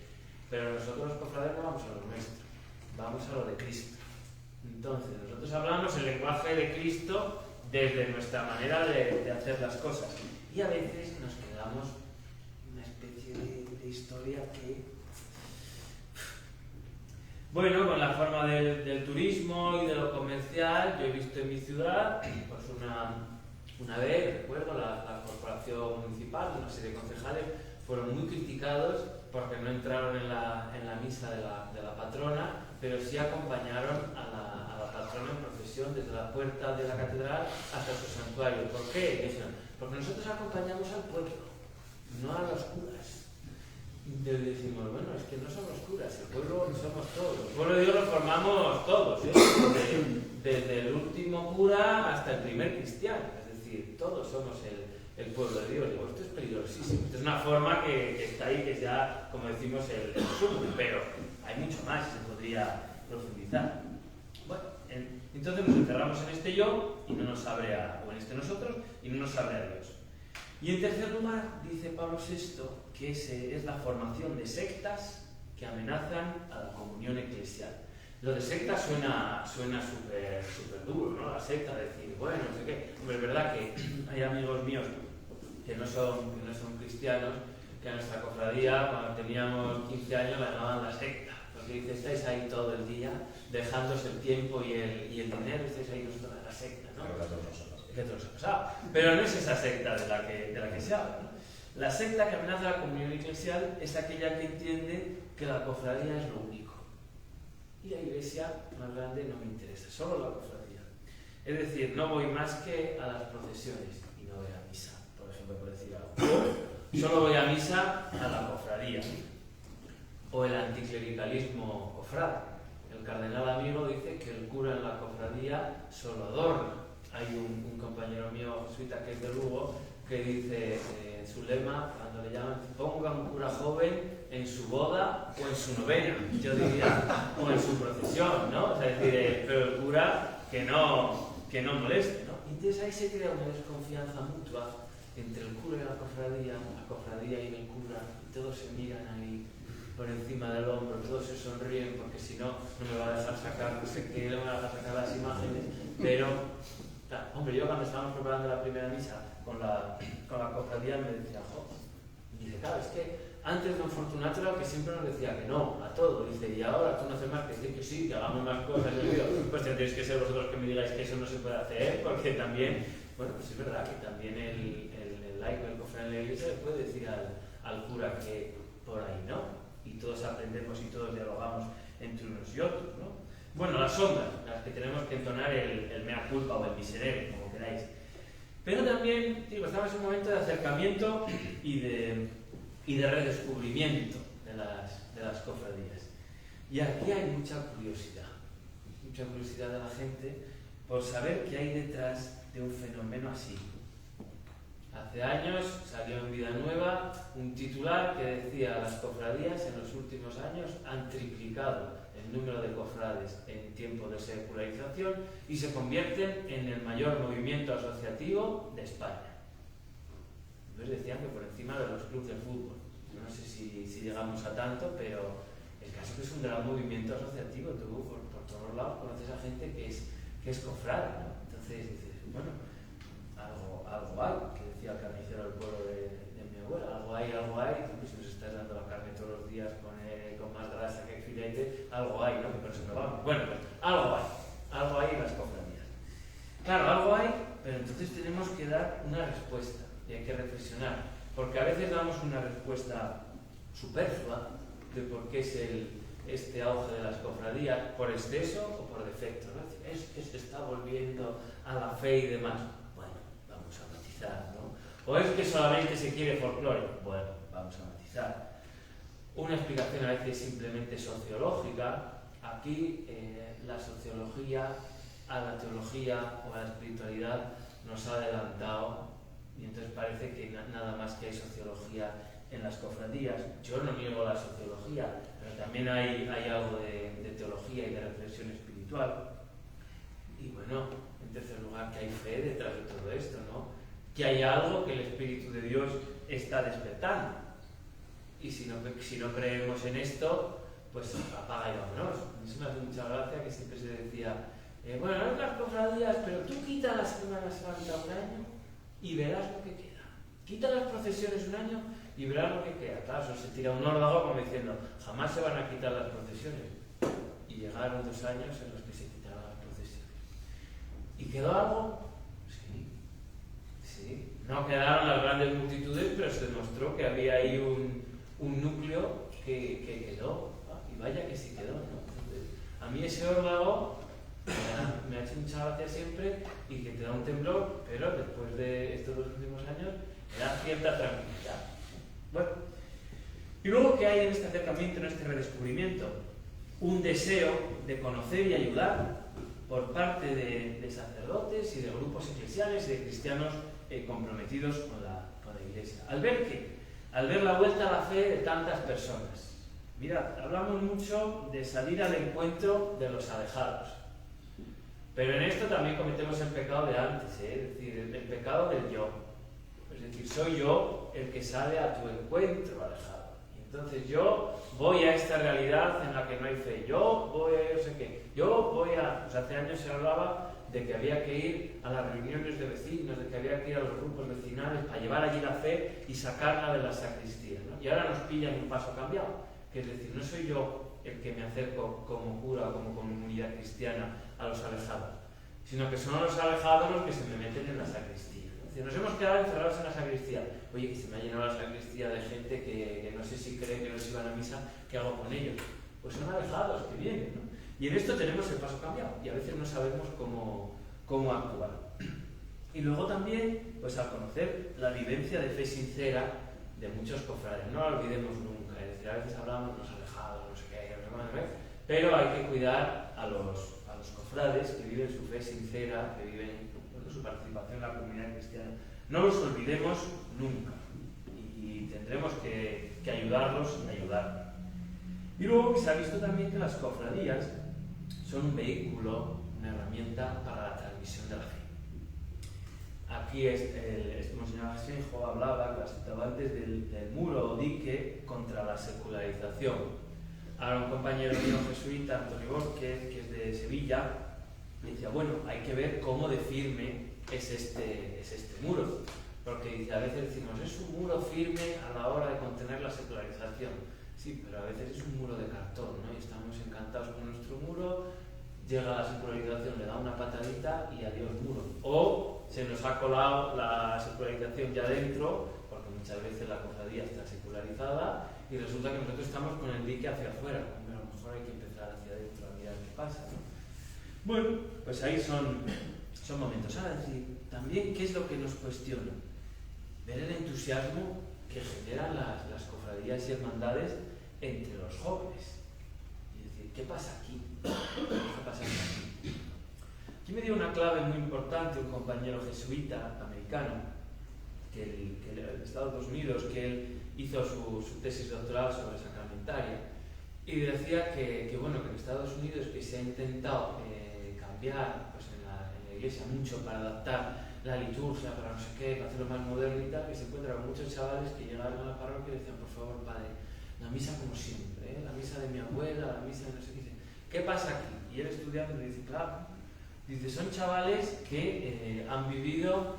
Pero nosotros los cofrades no vamos a lo nuestro, vamos a lo de Cristo. Entonces nosotros hablamos el lenguaje de Cristo desde nuestra manera de hacer las cosas, y a veces nos quedamos en una especie de historia que... Bueno, con la forma del turismo y de lo comercial, yo he visto en mi ciudad, pues una vez, recuerdo, la corporación municipal, una serie de concejales, fueron muy criticados porque no entraron en la misa de la patrona, pero sí acompañaron a la patrona en procesión desde la puerta de la catedral hasta su santuario. ¿Por qué? Porque nosotros acompañamos al pueblo, no a los curas. Y decimos, bueno, es que no somos curas, el pueblo somos todos. El pueblo de Dios lo formamos todos, desde el último cura hasta el primer cristiano. Es decir, todos somos el pueblo de Dios. Digo, esto es peligrosísimo. Esto es una forma que está ahí, que es ya, como decimos, el sumo, pero hay mucho más y se podría profundizar. Bueno, entonces nos encerramos en este yo y no nos abre o en este nosotros y no nos abre a Dios. Y en tercer lugar, dice Pablo VI, que es la formación de sectas que amenazan a la comunión eclesial. Lo de secta suena súper duro, ¿no? La secta, decir, bueno, no sé qué. Hombre, es verdad que hay amigos míos que no son cristianos, que a nuestra cofradía, cuando teníamos 15 años, la llamaban la secta. Porque dice, estáis ahí todo el día, dejándose el tiempo y el dinero, estáis ahí nosotros en la secta, ¿no? Pero no es esa secta de la que se habla, ¿no? La secta que amenaza la comunión eclesial es aquella que entiende que la cofradía es lo único. Y la iglesia más grande no me interesa, solo la cofradía. Es decir, no voy más que a las procesiones y no voy a misa, por ejemplo, por decir algo. O solo voy a misa a la cofradía. O el anticlericalismo cofrade. El cardenal amigo dice que el cura en la cofradía solo adorna. Hay un compañero mío jesuita que es de Lugo que dice su lema, cuando le llaman, ponga un cura joven en su boda o en su novena, yo diría, o en su procesión, ¿no? O sea, es decir, pero el cura que no moleste, ¿no? y entonces ahí se crea una desconfianza mutua entre el cura y la cofradía y el cura, y todos se miran ahí por encima del hombro, todos se sonríen porque si no, no me va a dejar sacar, no sé qué, no me va a dejar sacar las imágenes, pero, hombre, yo cuando estábamos preparando la primera misa con la cofradía me decía, y dice, claro, es que antes don Fortunato era el que siempre nos decía que no, a todo, dice, y ahora tú no haces más que decir que sí, que hagamos más cosas, y yo digo, pues tendréis que ser vosotros que me digáis que eso no se puede hacer, porque también, bueno, pues es verdad que también el laico, el cofrade en la iglesia, le puede decir al cura que por ahí no, y todos aprendemos y todos dialogamos entre unos y otros, ¿no? Bueno, las sombras, las que tenemos que entonar el mea culpa o el miserere, como queráis. Pero también, digo, estamos en un momento de acercamiento y de redescubrimiento de las cofradías. Y aquí hay mucha curiosidad de la gente por saber qué hay detrás de un fenómeno así. Hace años salió en Vida Nueva un titular que decía: las cofradías en los últimos años han triplicado el número de cofrades en tiempo de secularización y se convierten en el mayor movimiento asociativo de España. Entonces decían que por encima de los clubes de fútbol. Yo no sé si llegamos a tanto, pero el caso es que es un gran movimiento asociativo. Tú por todos lados conoces a gente que es cofrade, ¿no? Entonces dices, bueno, algo hay, que decía el carnicero del pueblo de mi abuela, algo hay, pues si nos estás dando la carne todos los días con más grasa que filete, algo hay, ¿no? Que por eso no vamos. Bueno, pues algo hay en las cofradías. Claro, algo hay, pero entonces tenemos que dar una respuesta y hay que reflexionar, porque a veces damos una respuesta superflua de por qué es este auge de las cofradías, por exceso o por defecto, ¿no? Es que se está volviendo a la fe y demás. Bueno, vamos a matizar, ¿no? O es que solamente se quiere folclore. Bueno, vamos a matizar. Una explicación a veces simplemente sociológica. Aquí la sociología a la teología o a la espiritualidad nos ha adelantado y entonces parece que nada más que hay sociología en las cofradías. Yo no niego la sociología, pero también hay algo de teología y de reflexión espiritual. Y bueno, en tercer lugar, que hay fe detrás de todo esto, ¿no? Que hay algo que el Espíritu de Dios está despertando. Y si no creemos en esto, pues apaga y vámonos. A mí se me hace mucha gracia que siempre se decía, bueno, no es las cofradías, pero tú quita la Semana Santa un año y verás lo que queda. Quita las procesiones un año y verás lo que queda. Claro, eso se tira un órdago como diciendo, jamás se van a quitar las procesiones. Y llegaron 2 años en los que se quitaron las procesiones. ¿Y quedó algo? Sí. No quedaron las grandes multitudes, pero se demostró que había ahí un núcleo que quedó. Y vaya que sí quedó, ¿no? Entonces, a mí ese órdago me ha hecho mucha gracia siempre y que te da un temblor, pero después de estos 2 últimos años me da cierta tranquilidad. Bueno, y luego, ¿qué hay en este acercamiento, en este redescubrimiento? Un deseo de conocer y ayudar por parte de sacerdotes y de grupos eclesiales y de cristianos comprometidos con la Iglesia. ¿Al ver qué? Al ver la vuelta a la fe de tantas personas. Mirad, hablamos mucho de salir al encuentro de los alejados. Pero en esto también cometemos el pecado de antes, es decir, el pecado del yo. Es decir, soy yo el que sale a tu encuentro alejado. Y entonces yo voy a esta realidad en la que no hay fe. Yo voy a yo sé qué. Pues hace años se hablaba de que había que ir a las reuniones de vecinos, de que había que ir a los grupos vecinales para llevar allí la fe y sacarla de la sacristía, ¿no? Y ahora nos pillan un paso cambiado. Que es decir, no soy yo el que me acerco como cura o como comunidad cristiana a los alejados, sino que son los alejados los que se me meten en la sacristía, ¿no? Es decir, nos hemos quedado encerrados en la sacristía. Oye, que se me ha llenado la sacristía de gente que no sé si cree que no se iban a misa, ¿qué hago con ellos? Pues son alejados que vienen, ¿no? Y en esto tenemos el paso cambiado y a veces no sabemos cómo actuar. Y luego también, pues al conocer la vivencia de fe sincera de muchos cofrades, no la olvidemos nunca, es decir, a veces hablamos de los alejados, no sé qué, pero hay que cuidar a los cofrades que viven su fe sincera, que viven su participación en la comunidad cristiana. No los olvidemos nunca y tendremos que ayudarlos y ayudarlos. Y luego se ha visto también que las cofradías son un vehículo, una herramienta para la transmisión de la fe. aquí este Monseñor Asenjo hablaba, las citaba antes, del muro o dique contra la secularización. Ahora un compañero mío jesuita, Antonio Borges, que es de Sevilla, me decía, bueno, hay que ver cómo de firme es este muro. Porque dice, a veces decimos, es un muro firme a la hora de contener la secularización. Sí, pero a veces es un muro de cartón, ¿no? Y estamos encantados con nuestro muro, llega la secularización, le da una patadita y adiós muro. O se nos ha colado la secularización ya dentro, porque muchas veces la cofradía está secularizada, y resulta que nosotros estamos con el dique hacia afuera. Hombre, a lo mejor hay que empezar hacia adentro a mirar qué pasa, ¿no? Bueno, pues ahí son momentos. Ahora, decir, también, ¿qué es lo que nos cuestiona? Ver el entusiasmo que generan las cofradías y hermandades entre los jóvenes. Y decir, ¿qué pasa aquí? ¿Qué está pasando aquí? Aquí me dio una clave muy importante un compañero jesuita americano que de Estados Unidos, que él hizo su tesis doctoral sobre sacramentaria, y decía que bueno, que en Estados Unidos que se ha intentado cambiar pues en la iglesia mucho para adaptar la liturgia, para no sé qué, para hacerlo más moderno y tal, que se encuentran muchos chavales que llegaban a la parroquia y decían, por favor, padre, la misa como siempre, la misa de mi abuela, la misa de no sé qué. Dice, ¿qué pasa aquí? Y él estudiando le dice, claro, dice, son chavales que han vivido,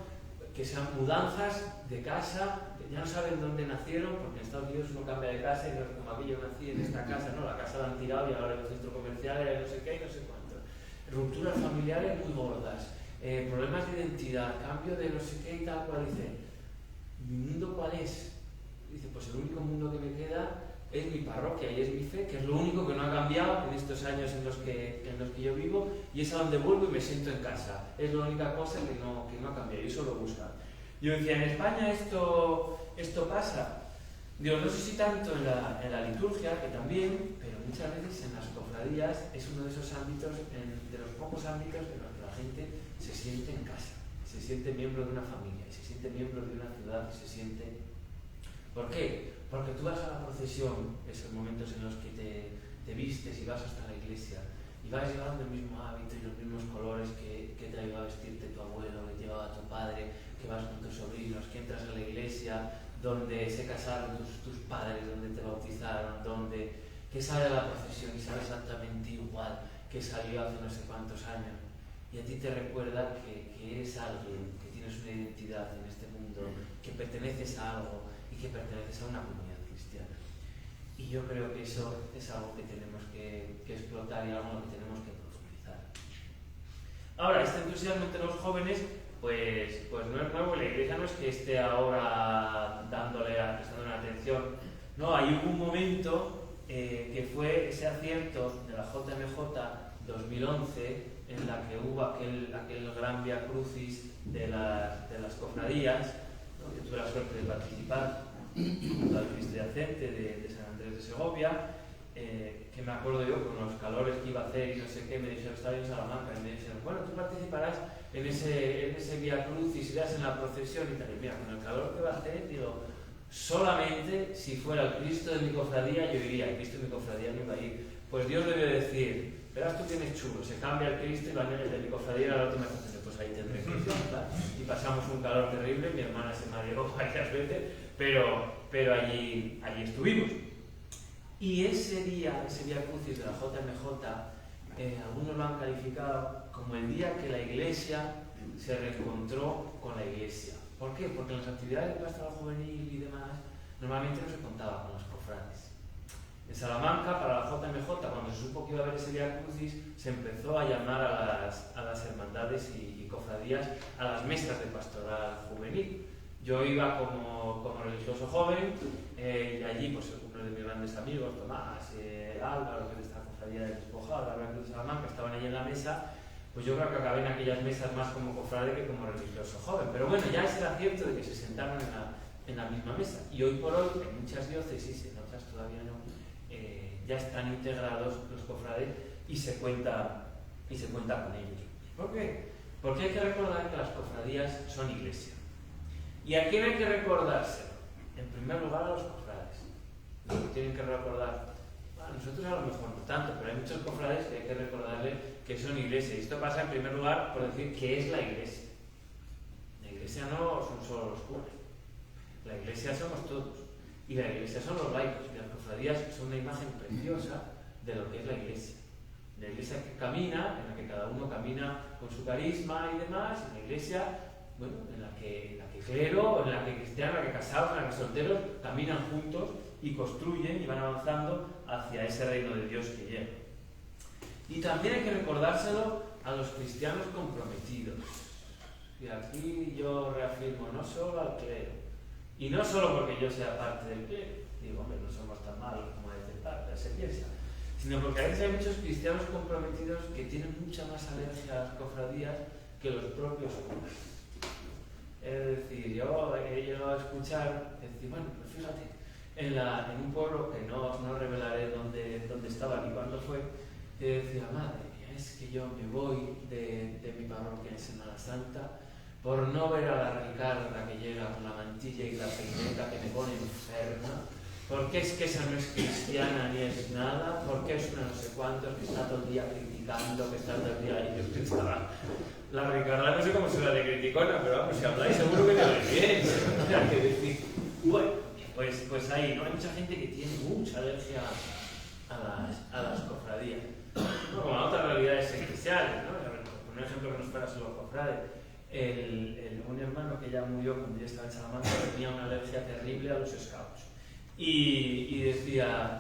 que sean mudanzas de casa, ya no saben dónde nacieron, porque en Estados Unidos uno cambia de casa y no es como aquí, yo nací en esta casa, no, la casa la han tirado y ahora hay un centro comercial y no sé qué y no sé cuánto. Rupturas familiares muy gordas, problemas de identidad, cambio de no sé qué y tal cual. Dice, ¿mi mundo cuál es? Dice, pues el único mundo que me queda es mi parroquia y es mi fe, que es lo único que no ha cambiado en estos años en los que yo vivo, y es a donde vuelvo y me siento en casa. Es la única cosa que no ha cambiado, y eso lo busca. Yo decía, ¿en España esto pasa? Digo, no sé si tanto en la liturgia, que también, pero muchas veces en las cofradías es uno de esos ámbitos, de los pocos ámbitos en los que la gente se siente en casa, se siente miembro de una familia, y se siente miembro de una ciudad, y se siente... ¿Por qué? Porque tú vas a la procesión, esos momentos en los que te vistes y vas hasta la iglesia, y vas llevando el mismo hábito y los mismos colores que te ha llevado a vestirte tu abuelo, que llevaba tu padre, que vas con tus sobrinos, que entras a la iglesia donde se casaron tus padres, donde te bautizaron, que sale a la procesión y sale exactamente igual que salió hace no sé cuántos años, y a ti te recuerda que eres alguien, que tienes una identidad en este mundo, que perteneces a algo y que perteneces a una comunidad cristiana. Y yo creo que eso es algo que tenemos que explotar y algo en lo que tenemos que profundizar. Ahora, este entusiasmo entre los jóvenes pues no es nuevo. La iglesia no es que esté ahora prestando una atención. No, hay un momento que fue ese acierto de la JMJ 2011 en la que hubo aquel gran vía crucis de las cofradías, ¿no? Yo tuve la suerte de participar junto al Cristo Yacente de San Andrés de Segovia, que me acuerdo yo con los calores que iba a hacer y no sé qué, me dijeron, estaba en Salamanca, y me dijeron, bueno, tú participarás en ese vía crucis, irás en la procesión y tal. Y mira, con el calor que va a hacer, digo, solamente si fuera el Cristo de mi cofradía yo iría, el Cristo de mi cofradía no iba a ir. Pues Dios debió decir, verás tú tienes chulo, se cambia el Cristo y el de mi cofradía a la última estación, pues ahí tendré que ir, ¿verdad? Y pasamos un calor terrible, mi hermana se mareó varias veces, pero allí estuvimos. Y ese día crucis de la JMJ, algunos lo han calificado como el día que la iglesia se reencontró con la iglesia. ¿Por qué? Porque en las actividades de pastoral juvenil y demás, normalmente no se contaba con los cofrades. En Salamanca, para la JMJ, cuando se supo que iba a haber ese vía crucis, se empezó a llamar a las hermandades y cofradías a las mesas de pastoral juvenil. Yo iba como religioso joven, y allí pues uno de mis grandes amigos, Tomás, Álvaro, que es de esta cofradía de Despojado, la Gran Cruz de Salamanca, estaban allí en la mesa. Pues yo creo que acabé en aquellas mesas más como cofrade que como religioso joven. Pero bueno, ya es el acierto de que se sentaron en la misma mesa. Y hoy por hoy, en muchas diócesis, en otras todavía no, ya están integrados los cofrades y se cuenta con ellos. ¿Por qué? Porque hay que recordar que las cofradías son iglesia. ¿Y a quién hay que recordárselo? En primer lugar a los cofrades. Los que tienen que recordar. Bueno, nosotros a lo mejor no tanto, pero hay muchos cofrades que hay que recordarle que son iglesia. Y esto pasa en primer lugar por decir que es la iglesia. La iglesia Iglesia no son solo los curas. La Iglesia somos todos. Y la Iglesia son los laicos. Y las cofradías son una imagen preciosa de lo que es la Iglesia. La Iglesia que camina, en la que cada uno camina con su carisma y demás. Y la Iglesia, bueno, en la que clero, en la que cristianos, en la que casados, en la que solteros caminan juntos y construyen y van avanzando hacia ese reino de Dios que llega. Y también hay que recordárselo a los cristianos comprometidos. Y aquí yo reafirmo, no solo al clero, y no solo porque yo sea parte del clero, digo, hombre, no somos tan malos como se piensa, sino porque a veces hay muchos cristianos comprometidos que tienen mucha más alergia a las cofradías que los propios curas. Es decir, yo he llegado a escuchar, decir, bueno, pues fíjate, en un pueblo que no revelaré dónde estaba ni cuándo fue, decía, madre mía, es que yo me voy de mi parroquia en Semana Santa por no ver a la Ricarda que llega con la mantilla y la peineta que me pone enferma, porque es que esa no es cristiana ni es nada, porque es una no sé cuántos que está todo el día criticando, que está todo el día ahí. Yo pensaba, la Ricarda no sé cómo será de criticona, pero vamos, si habláis seguro que te vais bien. O sea, que decir, bueno, pues ahí, ¿no? Hay mucha gente que tiene mucha alergia a las cofradías. No, como a otras realidades eclesiales, ¿no? Un ejemplo que nos fuera solo cofrade. Un hermano que ya murió cuando yo estaba en Salamanca tenía una alergia terrible a los scouts. Y decía,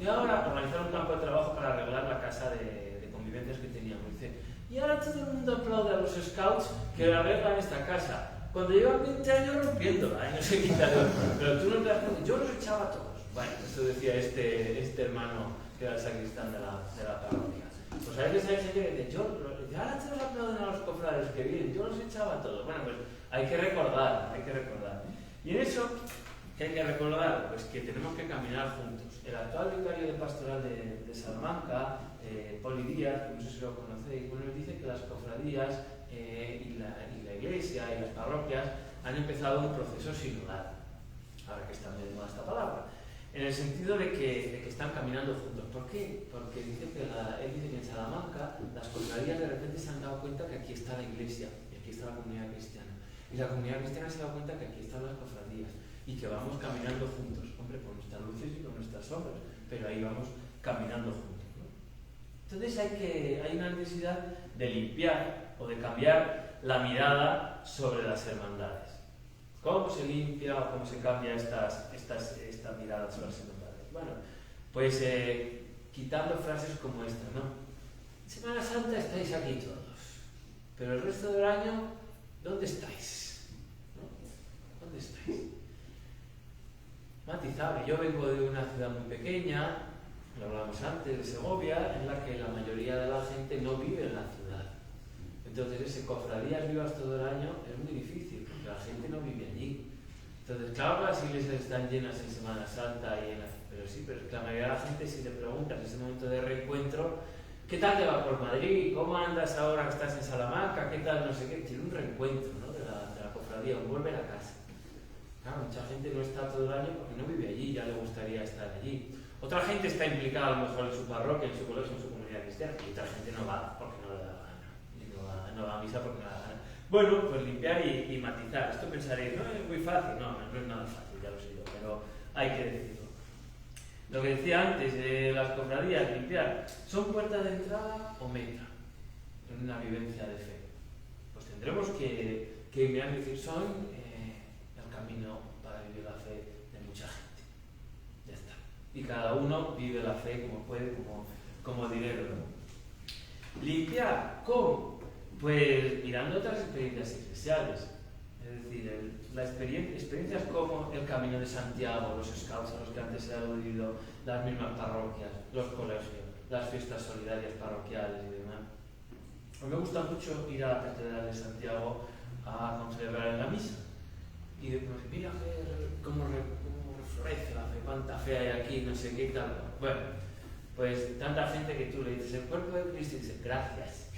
y ahora organizar un campo de trabajo para arreglar la casa de convivencias que teníamos. Dice, y ahora todo el mundo aplaude a los scouts que arreglan esta casa. Cuando llevan 20 años rompiéndola, no sé quitarlo. Pero tú no te das cuenta, yo los echaba a todos. Bueno, eso decía este hermano que era el sacristán de la parroquia. Pues a veces hay gente que dice, ahora te los aplauden a los cofrades que vienen, yo los echaba a todos. Bueno, pues hay que recordar. Y en eso, ¿qué hay que recordar? Pues que tenemos que caminar juntos. El actual vicario de pastoral de Salamanca, Poli Díaz, que no sé si lo conocéis, bueno, nos dice que las cofradías y la iglesia y las parroquias han empezado un proceso sinodal. Ahora que está de moda esta palabra. En el sentido de que están caminando juntos. ¿Por qué? Porque dice que él dice que en Salamanca las cofradías de repente se han dado cuenta que aquí está la iglesia y aquí está la comunidad cristiana. Y la comunidad cristiana se ha dado cuenta que aquí están las cofradías y que vamos caminando juntos. Hombre, con nuestras luces y con nuestras sombras, pero ahí vamos caminando juntos, ¿no? Entonces hay una necesidad de limpiar o de cambiar la mirada sobre las hermandades. ¿Cómo se limpia o cómo se cambia esta mirada sobre las hermandades? Bueno, pues quitando frases como esta, ¿no? En Semana Santa estáis aquí todos, pero el resto del año, ¿dónde estáis? ¿No? ¿Dónde estáis? Matizable. Yo vengo de una ciudad muy pequeña, lo hablamos antes, de Segovia, en la que la mayoría de la gente no vive en la ciudad. Entonces, ese cofradías vivas todo el año es muy difícil, porque la gente no vive allí. Entonces, claro, las iglesias están llenas en Semana Santa, pero es que la mayoría de la gente, si te preguntas en ese momento de reencuentro, ¿qué tal te va por Madrid? ¿Cómo andas ahora que estás en Salamanca? ¿Qué tal? No sé qué. Tiene un reencuentro, ¿no? de la cofradía, un volver a casa. Claro, mucha gente no está todo el año porque no vive allí, ya le gustaría estar allí. Otra gente está implicada a lo mejor en su parroquia, en su colegio, en su comunidad cristiana, y otra gente no va porque no le da la gana. Y no va a misa porque no le da la gana. Bueno, pues limpiar y matizar. Esto pensaréis, no es muy fácil. No es nada fácil, ya lo sé yo, pero hay que decirlo. Lo que decía antes de las cofradías, limpiar, ¿son puertas de entrada o meta en una vivencia de fe? Pues tendremos que mirar y decir, son el camino para vivir la fe de mucha gente. Ya está. Y cada uno vive la fe como puede, como dinero, ¿no? Limpiar, ¿cómo? Pues mirando otras experiencias eclesiales. Es decir, experiencias como el Camino de Santiago, los scouts a los que antes se ha aludido, las mismas parroquias, los colegios, las fiestas solidarias parroquiales y demás. A mí me gusta mucho ir a la Catedral de Santiago a celebrar en la misa. Y después, mira cómo reflorece la fe, cuánta fe hay aquí, no sé qué y tal. Bueno, pues tanta gente que tú le dices el cuerpo de Cristo y dices, gracias.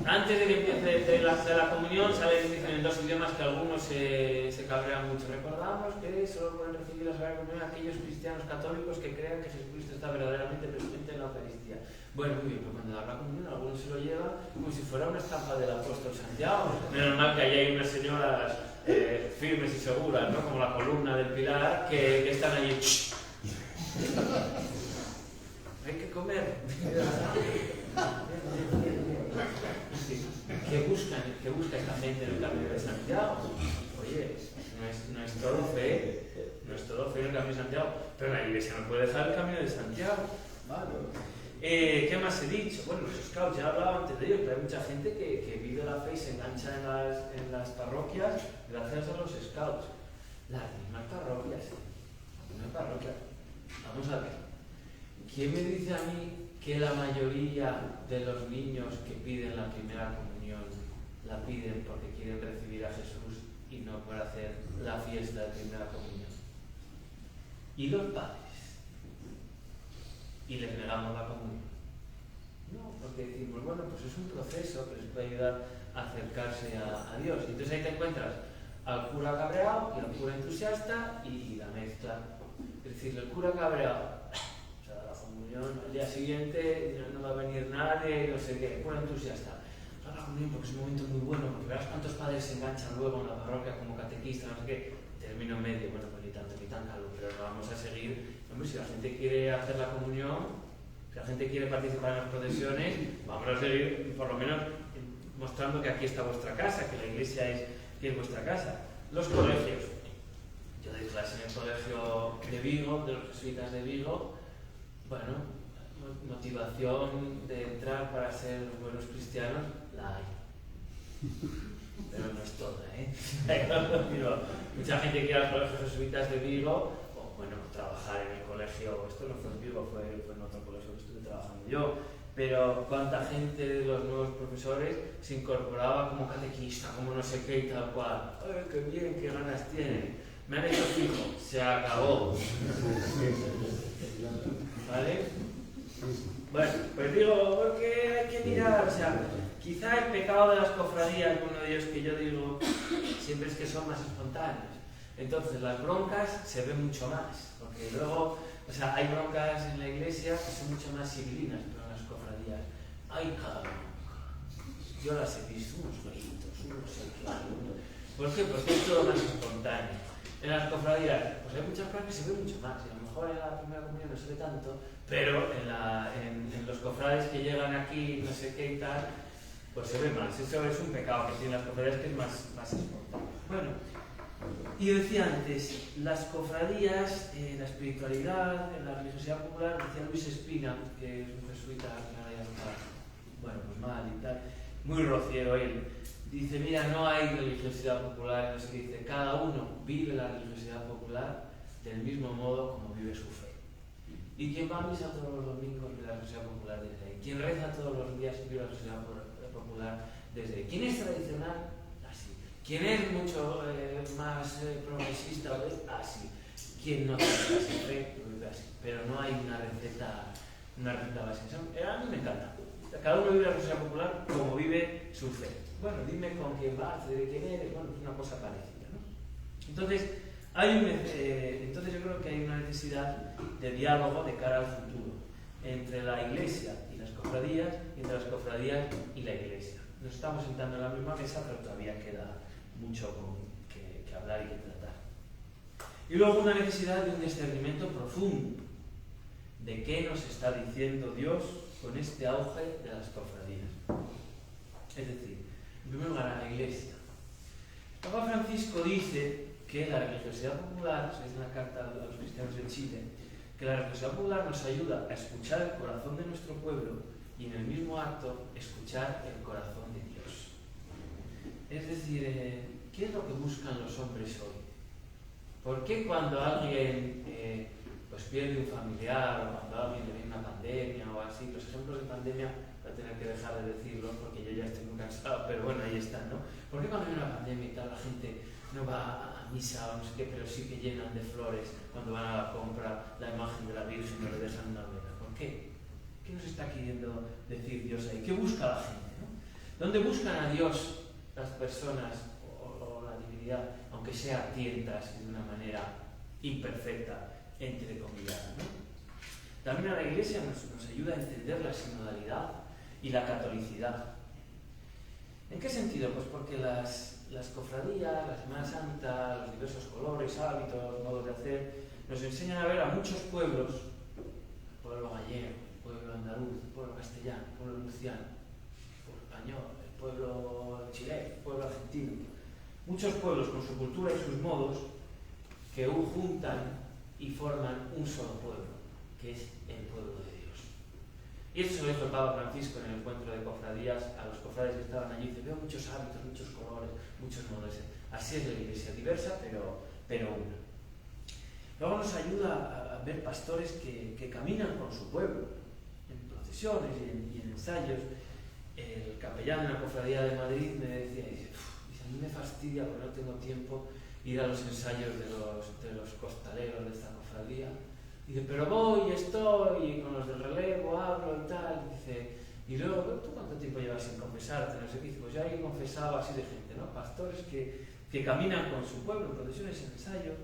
Antes de que empiece la comunión, dicen en dos idiomas que algunos se cabrean mucho. Recordamos que solo pueden recibir la Sagrada Comunión aquellos cristianos católicos que crean que Jesucristo está verdaderamente presente en la Eucaristía. Bueno, muy bien, pues cuando da la comunión algunos se lo lleva como si fuera una estampa del apóstol Santiago. Menos mal que allí hay unas señoras firmes y seguras, ¿no? Como la columna del pilar, que están allí. Hay que comer. ¿Qué busca esta gente en el camino de Santiago? Oye, no es todo fe, no es todo fe en el camino de Santiago, pero la Iglesia no puede dejar el camino de Santiago. Vale. ¿Qué más he dicho? Bueno, los scouts, ya he hablado antes de ellos, pero hay mucha gente que vive la fe y se engancha en las parroquias gracias a los scouts. Las mismas parroquias. Vamos a ver. ¿Quién me dice a mí que la mayoría de los niños que piden la primera comunión la piden porque quieren recibir a Jesús y no por hacer la fiesta de primera comunión? ¿Y los padres? ¿Y les negamos la comunión? No, porque decimos, bueno, pues es un proceso que les puede ayudar a acercarse a Dios. Y entonces ahí te encuentras al cura cabreado y al cura entusiasta y la mezcla. Es decir, el cura cabreado, o sea, la comunión al día siguiente no va a venir nadie, no sé qué, el cura entusiasta. La comunión porque es un momento muy bueno, porque verás cuántos padres se enganchan luego en la parroquia como catequistas, no sé qué. Término medio, bueno, pues ni tanto ni tan calor, pero no vamos a seguir. Hombre, si la gente quiere hacer la comunión, si la gente quiere participar en las procesiones, vamos a seguir por lo menos mostrando que aquí está vuestra casa, que la iglesia es vuestra casa. Los colegios. Yo doy clase en el colegio de Vigo, de los jesuitas de Vigo. Bueno, motivación de entrar para ser buenos cristianos, la hay. Pero no es toda, ¿eh? Mucha gente quiere ir a los colegios jesuitas de Vigo, o bueno, trabajar en el colegio, esto no fue en Vigo, fue en otro colegio que estuve trabajando yo, pero cuánta gente de los nuevos profesores se incorporaba como catequista, como no sé qué y tal cual. ¡Ay, qué bien, qué ganas tienen! Me han hecho fijo, se acabó. ¿Vale? Bueno, pues digo, porque hay que mirar, o sea, quizá el pecado de las cofradías, uno de ellos que yo digo, siempre es que son más espontáneos. Entonces las broncas se ven mucho más, porque luego, o sea, hay broncas en la iglesia que son mucho más civilinas, pero en las cofradías hay cada bronca. Yo las he visto, unos gritos, unos seclados. ¿Por qué? Porque es todo más espontáneo. En las cofradías, pues hay muchas cosas que se ven mucho más, y a lo mejor en la primera comunión no se ve tanto, pero en los cofrades que llegan aquí, no sé qué y tal, pues se ve más. Eso es un pecado que tienen las cofradías, que es más espontáneo. Bueno, y yo decía antes, las cofradías, la espiritualidad, la religiosidad popular, decía Luis Espina, que es un jesuita que ahora ya está, bueno, pues mal y tal, muy rociero él. Dice, mira, no hay religiosidad popular, no sé qué dice, cada uno vive la religiosidad popular del mismo modo como vive su fe. Y quien va a misa todos los domingos vive la religiosidad popular desde ahí. Quien reza todos los días vive la religiosidad popular desde ahí. Quien es tradicional, así. Quien es mucho más progresista, así. Quien no tiene esa fe, lo vive así. Pero no hay una receta básica. A mí me encanta. Cada uno vive la religiosidad popular como vive su fe. Bueno, dime con quién vas, de quién eres, bueno, es una cosa parecida, ¿no? Entonces yo creo que hay una necesidad de diálogo de cara al futuro entre la iglesia y las cofradías, y entre las cofradías y la iglesia. Nos estamos sentando en la misma mesa, pero todavía queda mucho que hablar y que tratar. Y luego una necesidad de un discernimiento profundo de qué nos está diciendo Dios con este auge de las cofradías. Es decir, en primer lugar, a la iglesia. El Papa Francisco dice que la religiosidad popular, es una carta a los cristianos de Chile, que la religiosidad popular nos ayuda a escuchar el corazón de nuestro pueblo y en el mismo acto escuchar el corazón de Dios. Es decir, ¿qué es lo que buscan los hombres hoy? ¿Por qué cuando alguien pues pierde un familiar o cuando a alguien le viene una pandemia o así, los ejemplos de pandemia voy a tener que dejar de decirlos porque yo ya estoy muy cansado, pero bueno, ahí están, ¿no? ¿Por qué cuando hay una pandemia y tal la gente no va a misa o no sé qué, pero sí que llenan de flores cuando van a la compra la imagen de la Virgen y le dejan una vela? ¿Por qué? ¿Qué nos está queriendo decir Dios ahí? ¿Qué busca la gente, no? ¿Dónde buscan a Dios las personas o la divinidad, aunque sea tientas de una manera imperfecta, entre comillas, ¿no? También a la Iglesia nos ayuda a entender la sinodalidad y la catolicidad. ¿En qué sentido? Pues porque las cofradías, la Semana Santa, los diversos colores, hábitos, modos de hacer, nos enseñan a ver a muchos pueblos, el pueblo gallego, el pueblo andaluz, el pueblo castellano, el pueblo murciano, el pueblo español, el pueblo chileno, el pueblo argentino, muchos pueblos con su cultura y sus modos que juntan y forman un solo pueblo, que es el pueblo de Dios. Y eso se lo dijo el Papa Francisco en el encuentro de cofradías a los cofrades que estaban allí. Dice, veo muchos hábitos, muchos colores, muchos modos. Así es la Iglesia, diversa pero una. Luego nos ayuda a ver pastores que caminan con su pueblo, en procesiones y en ensayos. El capellán de la cofradía de Madrid me decía, a mí me fastidia porque no tengo tiempo ir a los ensayos de los costaleros de esta cofradía. Dice, pero voy, estoy, y con los del relevo hablo y tal. Dice, y luego, ¿tú cuánto tiempo llevas sin confesarte? No sé qué. Dice, pues yo ahí confesaba así de gente, ¿no? Pastores que caminan con su pueblo en procesiones, en ensayos.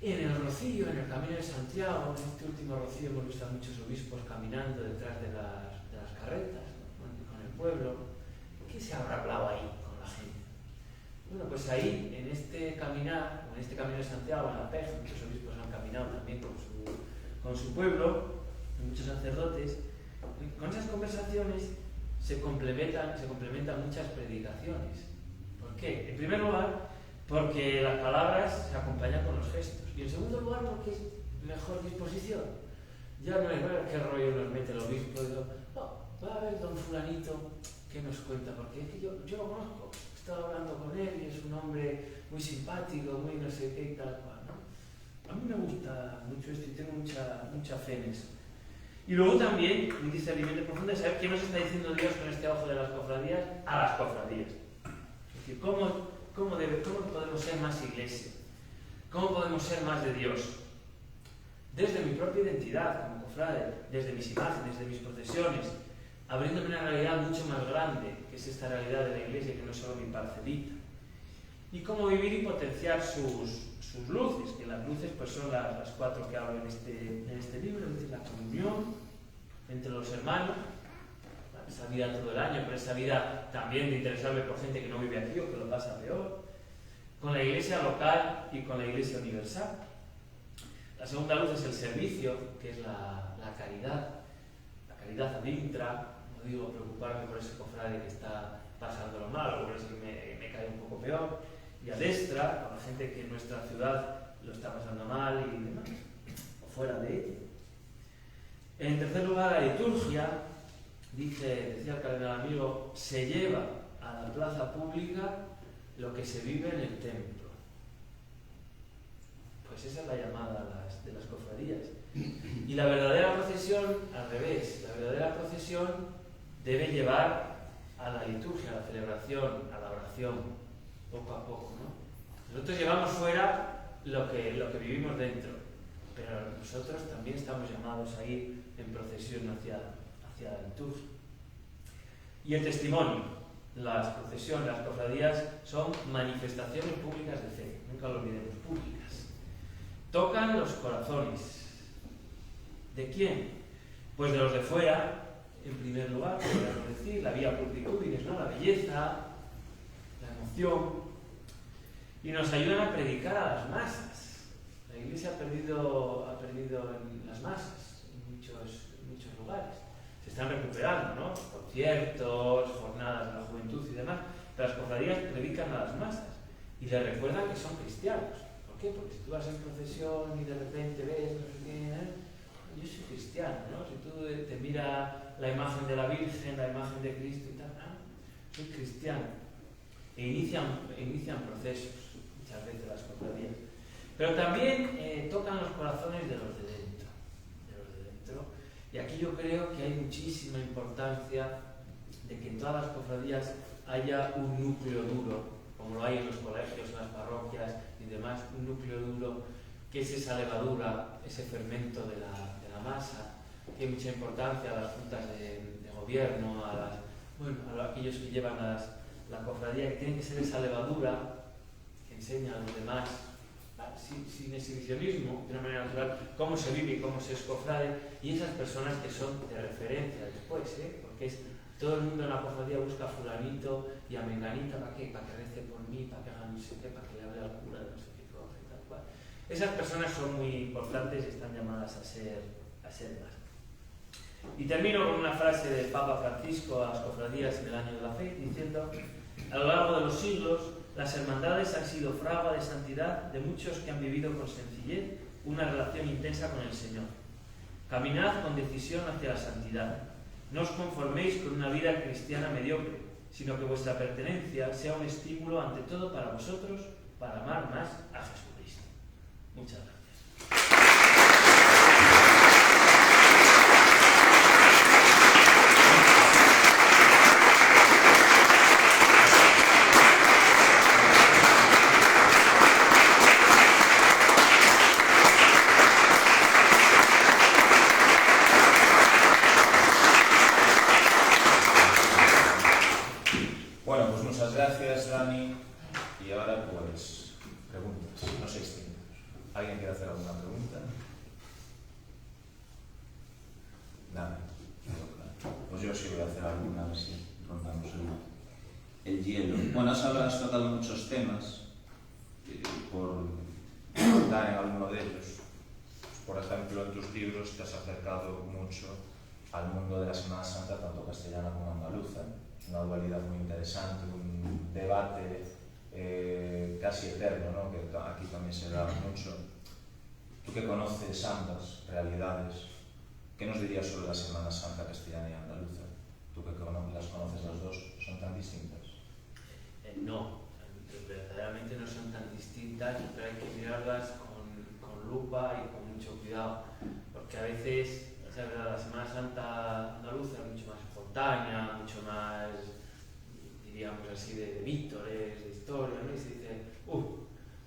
En el Rocío, en el Camino de Santiago, en este último Rocío hemos visto a muchos obispos caminando detrás de las carretas, ¿no? Con el pueblo. ¿Qué se habrá hablado ahí con la gente? Bueno, pues ahí, en este caminar, o en este Camino de Santiago, en la PEJ, muchos obispos han caminado también con su pueblo, muchos sacerdotes. Con esas conversaciones se complementan muchas predicaciones. ¿Por qué? En primer lugar, porque las palabras se acompañan con los gestos. Y en segundo lugar, porque es mejor disposición. Ya no es ver qué rollo nos mete el obispo. Digo, no, va a ver don fulanito qué nos cuenta, porque es que yo lo conozco. He estado hablando con él y es un hombre muy simpático, muy no sé qué y tal cual, ¿no? A mí me gusta mucho esto y tengo mucha fe en eso. Y luego también un discernimiento profundo de saber qué nos está diciendo Dios con este ojo de las cofradías a las cofradías. Es decir, ¿cómo podemos ser más iglesia? ¿Cómo podemos ser más de Dios? Desde mi propia identidad como cofrade, desde mis imágenes, desde mis procesiones, abriéndome una realidad mucho más grande, que es esta realidad de la Iglesia, que no es solo mi parcelita. Y cómo vivir y potenciar sus luces, que las luces pues son las cuatro que hablo en este libro, es decir, la comunión entre los hermanos, esa vida todo el año, pero esa vida también de interesarme por gente que no vive aquí o que lo pasa peor, con la Iglesia local y con la Iglesia universal. La segunda luz es el servicio, que es la caridad ad intra. No digo preocuparme por ese cofrade que está pasándolo mal o por ese que me cae un poco peor. Y ad extra, con la gente que en nuestra ciudad lo está pasando mal y demás, o fuera de ella. En tercer lugar, la liturgia, decía el cardenal amigo, se lleva a la plaza pública lo que se vive en el templo. Pues esa es la llamada de las cofradías. Y la verdadera procesión, al revés, la verdadera procesión debe llevar a la liturgia, a la celebración, a la oración, poco a poco, ¿no? Nosotros llevamos fuera lo que vivimos dentro, pero nosotros también estamos llamados a ir en procesión hacia la liturgia. Y el testimonio, las procesiones, las cofradías son manifestaciones públicas de fe, nunca lo olvidemos, públicas. Tocan los corazones. ¿De quién? Pues de los de fuera, en primer lugar, podríamos decir, la vía pulcritudinis, ¿no? La belleza, la emoción, y nos ayudan a predicar a las masas. La Iglesia ha perdido en las masas, en muchos lugares. Se están recuperando, ¿no? Conciertos, jornadas de la juventud y demás, pero las cofradías predican a las masas y les recuerdan que son cristianos. ¿Por qué? Porque si tú vas en procesión y de repente ves, no sé qué, yo soy cristiano, ¿no? Si tú te mira la imagen de la Virgen, la imagen de Cristo y tal, soy cristiano. E inician procesos, muchas veces las cofradías. Pero también tocan los corazones de los de dentro. Y aquí yo creo que hay muchísima importancia de que en todas las cofradías haya un núcleo duro, como lo hay en los colegios, en las parroquias y demás, un núcleo duro que es esa levadura, ese fermento de la masa, que hay mucha importancia a las juntas de gobierno, a aquellos que llevan la cofradía, que tienen que ser esa levadura que enseña a los demás sin exhibicionismo, de una manera natural, cómo se vive y cómo se es cofrade, y esas personas que son de referencia después, porque todo el mundo en la cofradía busca a fulanito y a menganita, ¿para qué? Para que rece por mí, para que haga no sé qué, para que le hable al cura de no sé qué cosa y tal cual. Esas personas son muy importantes y están llamadas a ser más. Y termino con una frase del Papa Francisco a las cofradías en el Año de la Fe, diciendo: a lo largo de los siglos, las hermandades han sido fragua de santidad de muchos que han vivido con sencillez una relación intensa con el Señor. Caminad con decisión hacia la santidad. No os conforméis con una vida cristiana mediocre, sino que vuestra pertenencia sea un estímulo ante todo para vosotros, para amar más a Jesucristo. Muchas gracias. Bueno, pues muchas gracias, Dani. Y ahora, pues, preguntas. No sé si alguien quiere hacer alguna pregunta. Nada. Pues yo sí voy a hacer alguna, a ver si rompamos el hielo. Bueno, has tocado muchos temas, por dar en alguno de ellos. Por ejemplo, en tus libros te has acercado mucho al mundo de la Semana Santa, tanto castellana como andaluza. Es una dualidad muy interesante, un debate casi eterno, ¿no? Que aquí también se da mucho. Tú que conoces ambas realidades, ¿qué nos dirías sobre la Semana Santa castellana y andaluza? Tú que las conoces las dos, ¿son tan distintas? No, verdaderamente no son tan distintas, pero hay que mirarlas con lupa y con mucho cuidado, porque a veces, o sea, la Semana Santa andaluza es mucho más espontánea, mucho más, diríamos así, de vítores, de historia, ¿no? Y se dice,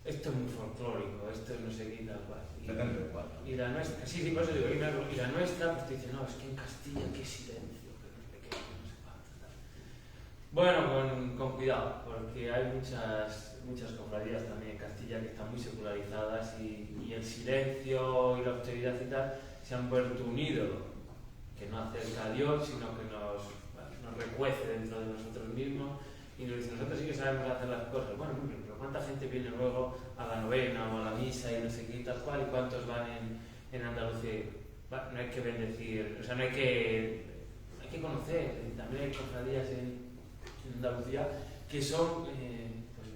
esto es muy folclórico, esto es no sé qué y tal cual. Depende de cuál. Y la nuestra, sí, por eso digo, y la nuestra, pues te dice, no, es que en Castilla qué silencio, que no sé qué, no sé cuánto, tal. Bueno, con cuidado, porque hay muchas cofradías también en Castilla que están muy secularizadas y el silencio y la austeridad y tal se han vuelto un ídolo que no acerca a Dios, sino que nos recuece dentro de nosotros mismos y nos dice, nosotros sí que sabemos hacer las cosas. Bueno, muy bien, pero ¿cuánta gente viene luego a la novena o a la misa y no sé qué y tal cual? ¿Y cuántos van en Andalucía? No hay que bendecir, o sea, no hay que conocer. También hay cofradías en Andalucía que son, pues,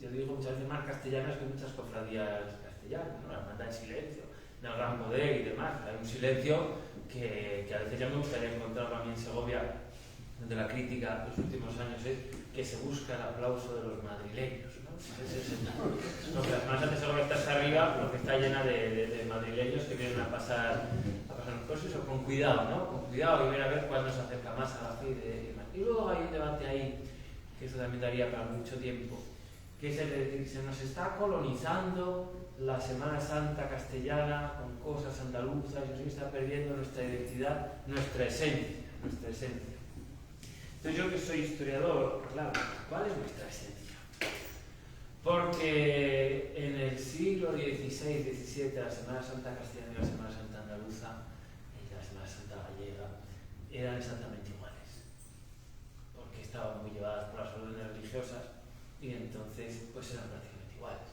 yo digo muchas veces más castellanas que muchas cofradías castellanas, ¿no? La hermandad en silencio, del gran poder y demás. Hay un silencio que a veces ya me gustaría encontrarlo a mí en Segovia, donde la crítica de los últimos años es que se busca el aplauso de los madrileños, ¿no? No, que la Semana Santa de Segovia está hasta arriba, porque está llena de madrileños que vienen a pasar los cosas, o con cuidado, ¿no? Con cuidado y ver a ver cuál nos acerca más a la fe y luego hay un debate ahí, que eso también daría para mucho tiempo, que es el de decir, se nos está colonizando la Semana Santa castellana con cosas andaluzas y se está perdiendo nuestra identidad, nuestra esencia. Entonces yo que soy historiador, claro, ¿cuál es nuestra esencia? Porque en el siglo XVI-XVII la Semana Santa castellana y la Semana Santa andaluza y la Semana Santa gallega eran exactamente iguales, porque estaban muy llevadas por las órdenes religiosas y entonces pues eran prácticamente iguales.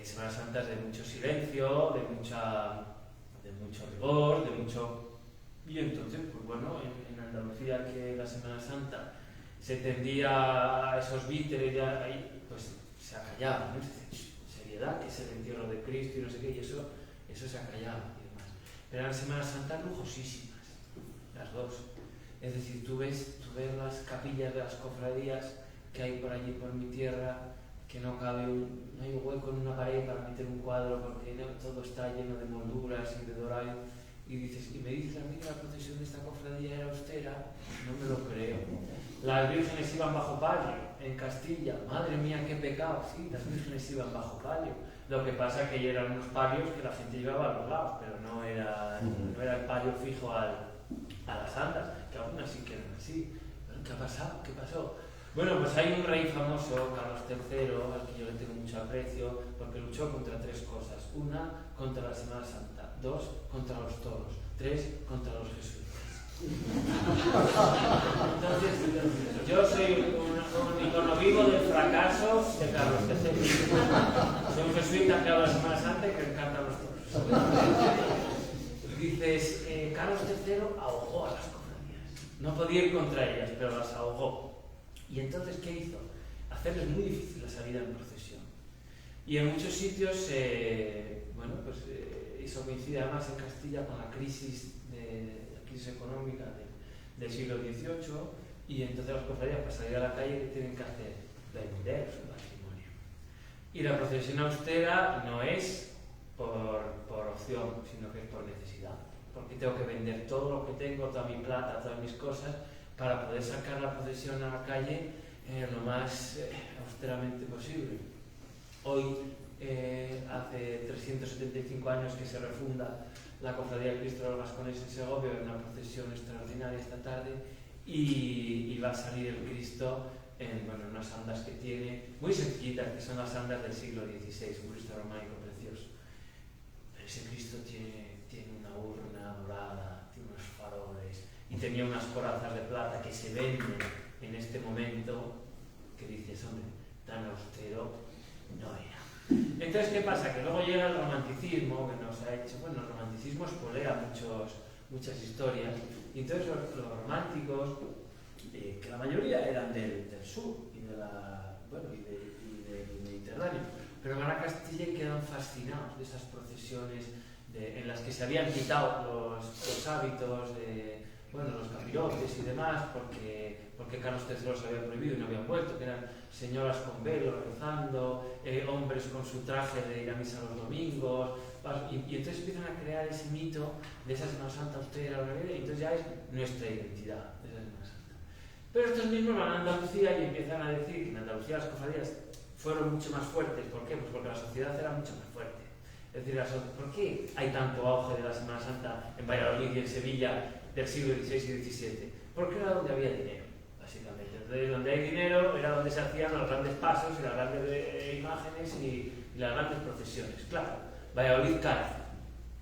Semanas Santas de mucho silencio, de mucho rigor, y entonces, pues bueno, en Andalucía, que la Semana Santa se tendía a esos víteres, ahí, pues se acallaba, ¿no? Seriedad, que es el entierro de Cristo y no sé qué, y eso se acallaba y demás. Pero eran Semanas Santas lujosísimas, las dos. Es decir, tú ves las capillas de las cofradías que hay por allí, por mi tierra, que no hay un hueco en una pared para meter un cuadro porque todo está lleno de molduras y de dorado. Y me dices a mí que la procesión de esta cofradía era austera, no me lo creo. Las vírgenes iban bajo palio en Castilla, madre mía, qué pecado, sí, las vírgenes iban bajo palio. Lo que pasa es que eran unos palios que la gente llevaba a los lados, pero no era el palio fijo a las andas, que aún así que eran así. ¿Qué ha pasado? ¿Qué pasó? Bueno, pues hay un rey famoso, Carlos III, al que yo le tengo mucho aprecio, porque luchó contra 3 cosas. 1, contra la Semana Santa. 2, contra los toros. 3, contra los jesuitas. Entonces, yo soy un icono vivo del fracaso de Carlos III. Soy un jesuita que habla de Semana Santa y que encanta los toros. Dices, Carlos III ahogó a las cofradías. No podía ir contra ellas, pero las ahogó. Y entonces, ¿qué hizo? Hacerles muy difícil la salida en procesión. Y en muchos sitios, eso coincide además en Castilla con la crisis económica del siglo XVIII, y entonces las cofradías, para salir a la calle, ¿qué tienen que hacer? Vender su patrimonio. Y la procesión austera no es por opción, sino que es por necesidad. Porque tengo que vender todo lo que tengo, toda mi plata, todas mis cosas, para poder sacar la procesión a la calle lo más austeramente posible. Hoy, hace 375 años que se refunda la Cofradía de Cristo de los Gascones en Segovia, en una procesión extraordinaria esta tarde, y va a salir el Cristo en unas andas que tiene, muy sencillitas, que son las andas del siglo XVI, un Cristo románico precioso. Pero ese Cristo tiene una urna dorada, tiene unos faroles, y tenía unas corazas de plata que se venden en este momento, que dices, hombre, tan austero no era. Entonces, ¿qué pasa? Que luego llega el romanticismo, que nos ha hecho, el romanticismo espolea muchas historias, y entonces los románticos, que la mayoría eran del sur y del Mediterráneo, pero van a Castilla y quedan fascinados de esas procesiones en las que se habían quitado los hábitos de los capirotes y demás, porque Carlos III los había prohibido y no habían vuelto, que eran señoras con velo rezando, hombres con su traje de ir a misa los domingos, y entonces empiezan a crear ese mito de esa Semana Santa austera, y entonces ya es nuestra identidad de esa Semana Santa. Pero estos mismos van a Andalucía y empiezan a decir que en Andalucía las cofradías fueron mucho más fuertes. ¿Por qué? Pues porque la sociedad era mucho más fuerte. Es decir, ¿por qué hay tanto auge de la Semana Santa en Valladolid y en Sevilla del siglo XVI y XVII? Porque era donde había dinero, básicamente. Entonces, donde hay dinero era donde se hacían los grandes pasos y las grandes imágenes y las grandes procesiones. Claro, Valladolid cae.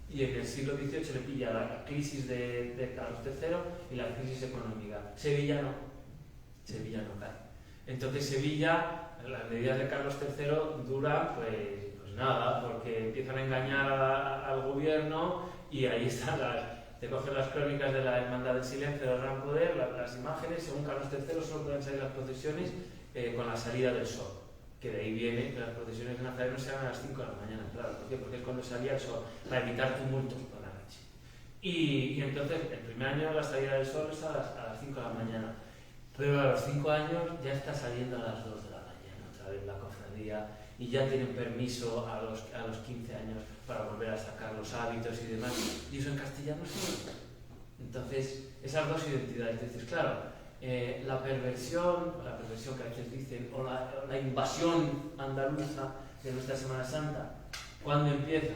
Y en el siglo XVIII le pilla la crisis de Carlos III y la crisis económica. Sevilla no cae. Entonces Sevilla, las medidas de Carlos III duran pues nada, porque empiezan a engañar al gobierno, y ahí están te cogen las crónicas de la Hermandad del Silencio del Gran Poder, las imágenes. Según Carlos III solo pueden salir las procesiones con la salida del sol, que de ahí viene que las procesiones de Nazareno se hagan a las 5 de la mañana, claro. ¿Por qué? Porque es cuando salía el sol, para evitar tumultos por la noche. Y entonces el primer año de la salida del sol es a las 5 de la mañana, pero a los 5 años ya está saliendo a las 2 de la mañana otra vez la cofradía, y ya tienen permiso a los 15 años para volver a sacar los hábitos y demás, y eso en castellano sí. Entonces, esas dos identidades. Entonces, claro, la perversión que a veces dicen, o la invasión andaluza de nuestra Semana Santa, ¿cuándo empieza?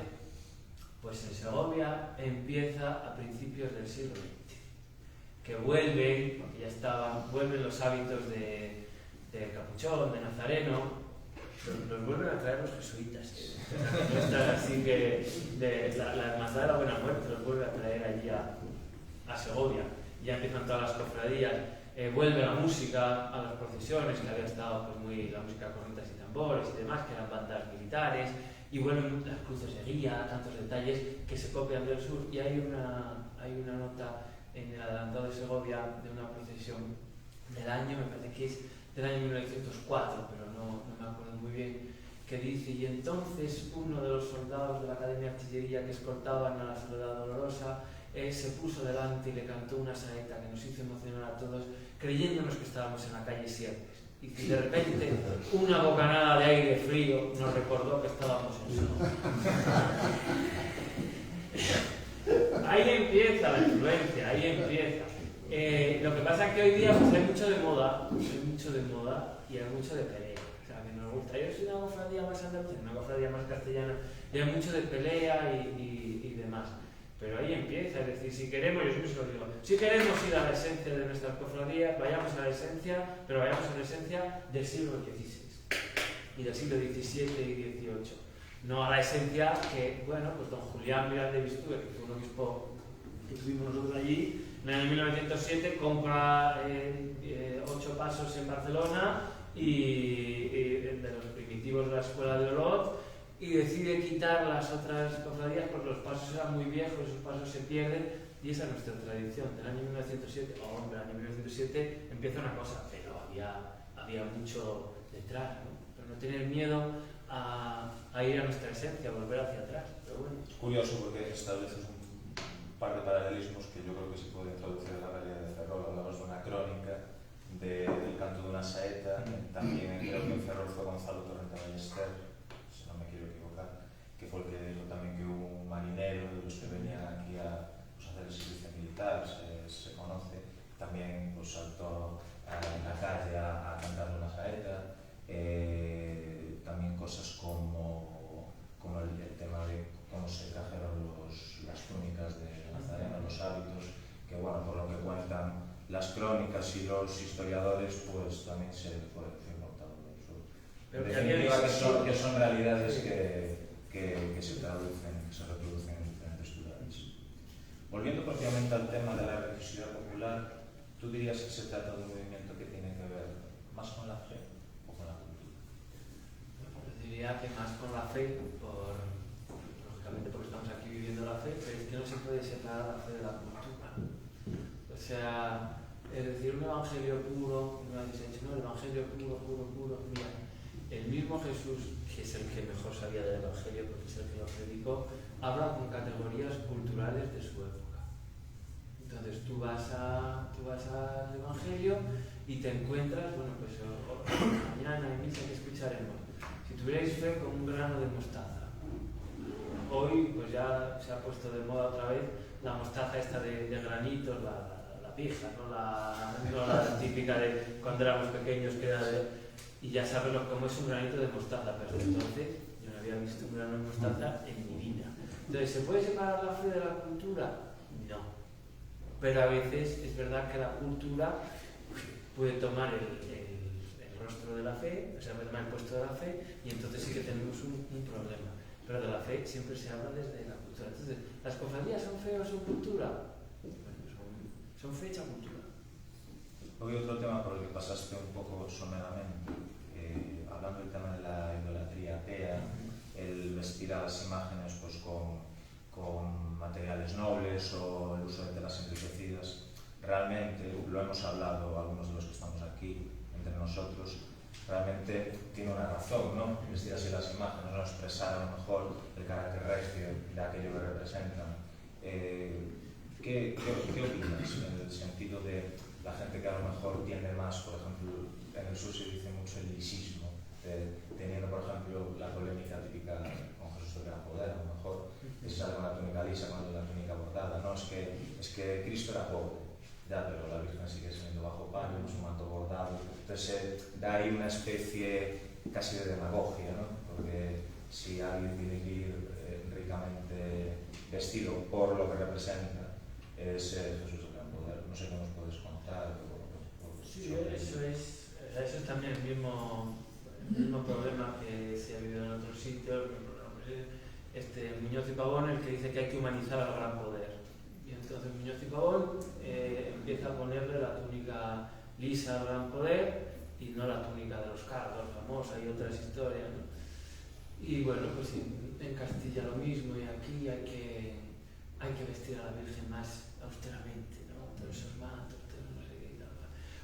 Pues en Segovia empieza a principios del siglo XX, que vuelven, porque ya vuelven los hábitos de capuchón, de nazareno. Los vuelven a traer los jesuitas, así que la Hermandad de la Buena Muerte los vuelve a traer allí a Segovia. Ya empiezan todas las cofradías, vuelve la música a las procesiones, que había estado la música con cornetas y tambores y demás, que eran bandas militares, y vuelven las cruces de guía, tantos detalles que se copian del sur. Y hay una nota en el adelantado de Segovia de una procesión del año, me parece que es del año 1904, pero no me acuerdo muy bien, que dice: y entonces uno de los soldados de la Academia de Artillería que escoltaban a la Soledad Dolorosa se puso delante y le cantó una saeta que nos hizo emocionar a todos, creyéndonos que estábamos en la calle Sierpes. Y de repente una bocanada de aire frío nos recordó que estábamos en Segovia. Ahí empieza la influencia, ahí empieza. Lo que pasa es que hoy día pues, hay mucho de moda y hay mucho de pelea. O sea, que nos gusta. Yo soy una cofradía más andaluza, una cofradía más castellana, y hay mucho de pelea y demás. Pero ahí empieza, es decir, si queremos, yo siempre se lo digo, si queremos ir a la esencia de nuestras cofradías, vayamos a la esencia, pero vayamos a la esencia del siglo XVI y del siglo XVII y XVIII. No a la esencia que, bueno, pues don Julián Miranda de Vistuve, que fue un obispo que tuvimos nosotros allí, en el año 1907 compra 8 pasos en Barcelona y de los primitivos de la escuela de Olot, y decide quitar las otras cofradías porque los pasos eran muy viejos, esos pasos se pierden, y esa es nuestra tradición. Del año 1907, hombre, el año 1907 empieza una cosa, pero había mucho detrás, ¿no? Pero no tener miedo a ir a nuestra esencia, a volver hacia atrás. Pero bueno. Es curioso porque estableces un par de paralelismos que yo creo que se pueden traducir en la realidad de Ferrol. Hablabas de una crónica del canto de una saeta, también creo que en Ferrol fue Gonzalo Torrente Ballester, si no me quiero equivocar, que fue el que dijo también que hubo un marinero de los que venían aquí a hacer el servicio militar, se conoce, también pues, saltó en la calle a cantar una saeta. También cosas como el tema de cómo se trajeron las túnicas de Nazareno, los hábitos, que bueno, por lo que cuentan las crónicas y los historiadores, pues también se fue importado del sur. En definitiva, que son realidades que se traducen, que se reproducen en diferentes lugares. Volviendo propiamente al tema de la religiosidad popular, ¿tú dirías que se trata de un movimiento que tiene que ver más con la fe o con la cultura? Yo diría que más con la fe, lógicamente porque estamos aquí viviendo la fe, pero es que no se puede separar la fe de la cultura. O sea, es decir, un evangelio puro, una vez se ha dicho, no, el evangelio puro, mira, el mismo Jesús, que es el que mejor sabía del evangelio porque es el que lo predicó, habla con categorías culturales de su época. Entonces tú vas al evangelio y te encuentras, bueno, pues mañana en misa que escucharemos, si tuvierais fe con un grano de mostaza. Hoy pues ya se ha puesto de moda otra vez la mostaza esta de granitos, la pija, ¿no? La típica de cuando éramos pequeños que era y ya sabes cómo es un granito de mostaza, pero entonces yo no había visto un grano de mostaza en mi vida. Entonces, ¿se puede separar la fe de la cultura? No. Pero a veces es verdad que la cultura puede tomar el rostro de la fe, o sea, tomar el puesto de la fe, y entonces sí que tenemos un problema. Pero de la fe siempre se habla desde la cultura. Entonces, ¿las cofradías son fe o son cultura? Son fe hecha cultura. Hoy otro tema por el que pasaste un poco someramente, hablando del tema de la idolatría atea, el vestir a las imágenes pues, con materiales nobles o el uso de telas enriquecidas. Realmente, lo hemos hablado algunos de los que estamos aquí, entre nosotros, realmente tiene una razón, ¿no? Vestir así las imágenes, no expresar a lo mejor el carácter regio de aquello que representan. ¿Qué opinas en el sentido de la gente que a lo mejor tiende más, por ejemplo, en el sur se dice mucho el lisismo, teniendo, por ejemplo, la polémica típica con Jesús del Gran Poder, a lo mejor se sale con la túnica lisa cuando la túnica bordada, no, es que Cristo era pobre, ya, pero la Virgen sigue siendo bajo palio, con su manto bordado, entonces da ahí una especie casi de demagogia, ¿no? Porque si alguien tiene que ir ricamente vestido por lo que representa, es Jesús del Gran Poder. No sé qué nos puedes contar. Sí, eso es también el mismo problema que se ha vivido en otros sitios. Muñoz y Pavón, el que dice que hay que humanizar al Gran Poder. Y entonces Muñoz y Pavón empieza a ponerle la túnica lisa al Gran Poder y no la túnica de los cardos famosa y otras historias, ¿no? Y bueno, pues en Castilla lo mismo, y aquí hay que vestir a la Virgen más austeramente, ¿no? Todos esos mantos, no sé qué y tal.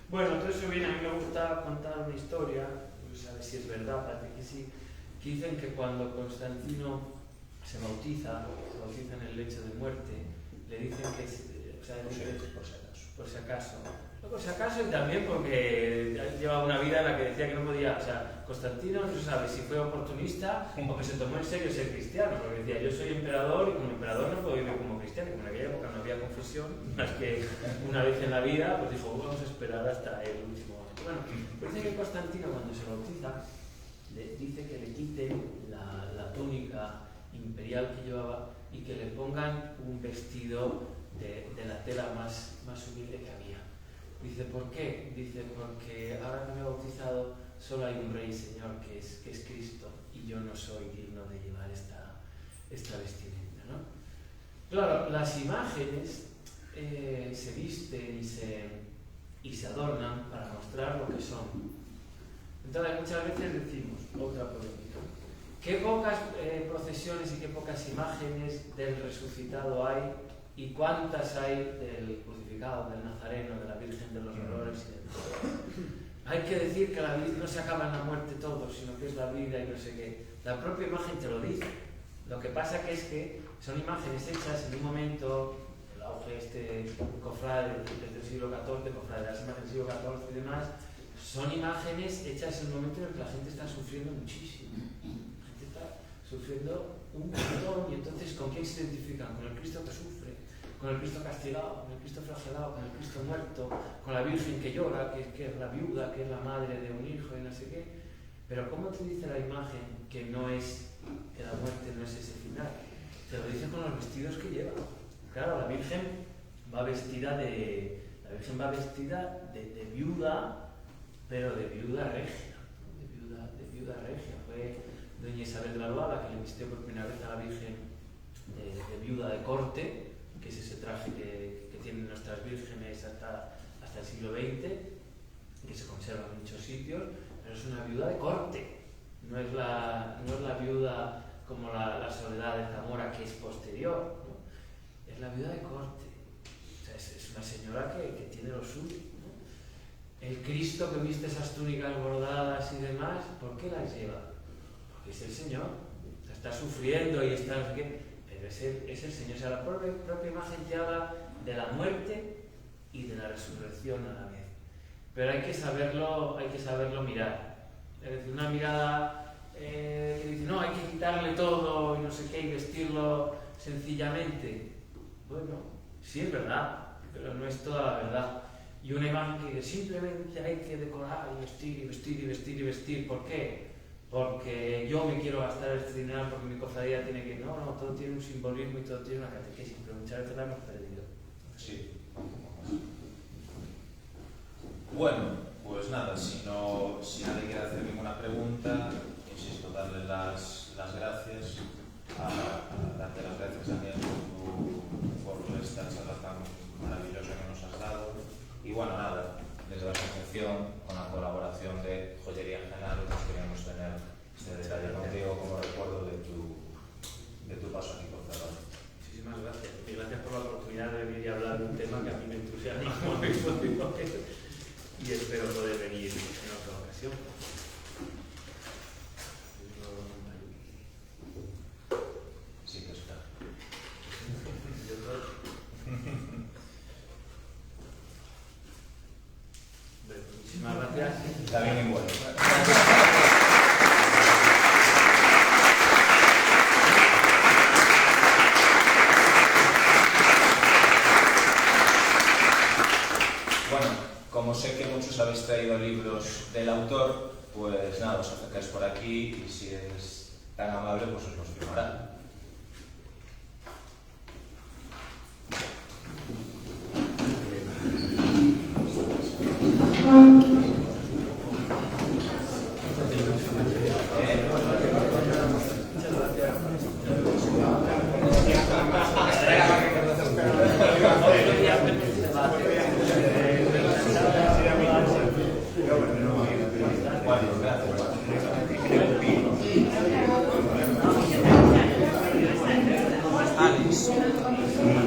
Bueno, todo eso viene, a mí me gusta contar una historia, no sé si es verdad, parece que sí, que dicen que cuando Constantino se bautiza en el lecho de muerte, le dicen que, o sea, por si acaso, y también porque llevaba una vida en la que decía que no podía, o sea, Constantino no se sabe si fue oportunista o que se tomó en serio ser cristiano, porque decía, yo soy emperador y como emperador no puedo vivir como cristiano, y como en aquella época no había confesión, más que una vez en la vida, pues dijo, vamos a esperar hasta el último momento. Bueno, pues dice que Constantino cuando se bautiza, dice que le quiten la túnica imperial que llevaba y que le pongan un vestido de la tela más humilde que había. Dice, ¿por qué? Dice, porque ahora que me he bautizado solo hay un Rey y Señor que es Cristo, y yo no soy digno de llevar esta vestimenta, ¿no? Claro, las imágenes se visten y se adornan para mostrar lo que son. Entonces muchas veces decimos, otra polémica, qué pocas procesiones y qué pocas imágenes del resucitado hay y cuántas hay del crucificado, del Nazareno, de la Virgen de los Dolores y demás. Hay que decir que la vida no se acaba en la muerte todo, sino que es la vida y no sé qué. La propia imagen te lo dice. Lo que pasa que es que son imágenes hechas en un momento, el auge cofrade desde el siglo XIV, cofrade de las imágenes del siglo XIV y demás, son imágenes hechas en un momento en el que la gente está sufriendo muchísimo. La gente está sufriendo un montón, y entonces ¿con quién se identifican? Con el Cristo que sufre, con el Cristo castigado, con el Cristo flagelado, con el Cristo muerto, con la Virgen que llora, que es la viuda, que es la madre de un hijo y no sé qué. Pero ¿cómo te dice la imagen que la muerte no es ese final? Te lo dice con los vestidos que lleva. Claro, la Virgen va vestida de viuda, pero de viuda regia, de viuda regia. Fue doña Isabel de la Loa la que le vistió por primera vez a la Virgen de viuda de corte, que es ese traje que tienen nuestras vírgenes hasta el siglo XX, que se conserva en muchos sitios, pero es una viuda de corte, no es la viuda como la Soledad de Zamora, que es posterior, ¿no? Es la viuda de corte. O sea, es una señora que tiene lo suyo, ¿no? El Cristo que viste esas túnicas bordadas y demás, ¿por qué las lleva? Porque es el Señor. O sea, está sufriendo y está no sé qué, pero es el Señor. O sea, la propia imagen te habla de la muerte y de la resurrección a la vez. Pero hay que saberlo mirar. Es decir, una mirada que dice, no, hay que quitarle todo y no sé qué, y vestirlo sencillamente. Bueno, sí es verdad, pero no es toda la verdad. Y una imagen que simplemente hay que decorar y vestir y vestir y vestir y vestir. ¿Por qué? Porque yo me quiero gastar este dinero porque mi cofradía tiene que... No, todo tiene un simbolismo y todo tiene una catequesis, pero muchas veces la hemos perdido. Sí. Bueno, pues nada, si nadie quiere hacer ninguna pregunta, insisto, darle las gracias, darte las gracias también por esta charla tan maravillosa que nos has dado. Y bueno, nada, desde la asociación, con la colaboración de Joyería General, pues queríamos tener este detalle contigo como recuerdo de tu paso aquí por Ferrol. Muchísimas gracias. Y gracias por la oportunidad de venir y hablar de un tema que a mí me entusiasma mucho. Y espero poder venir en otra ocasión. Sí que está. Muchísimas gracias. Está bien y bueno. Como sé que muchos habéis traído libros del autor, pues nada, os acercáis por aquí y si es tan amable, pues os los firmará. Gracias.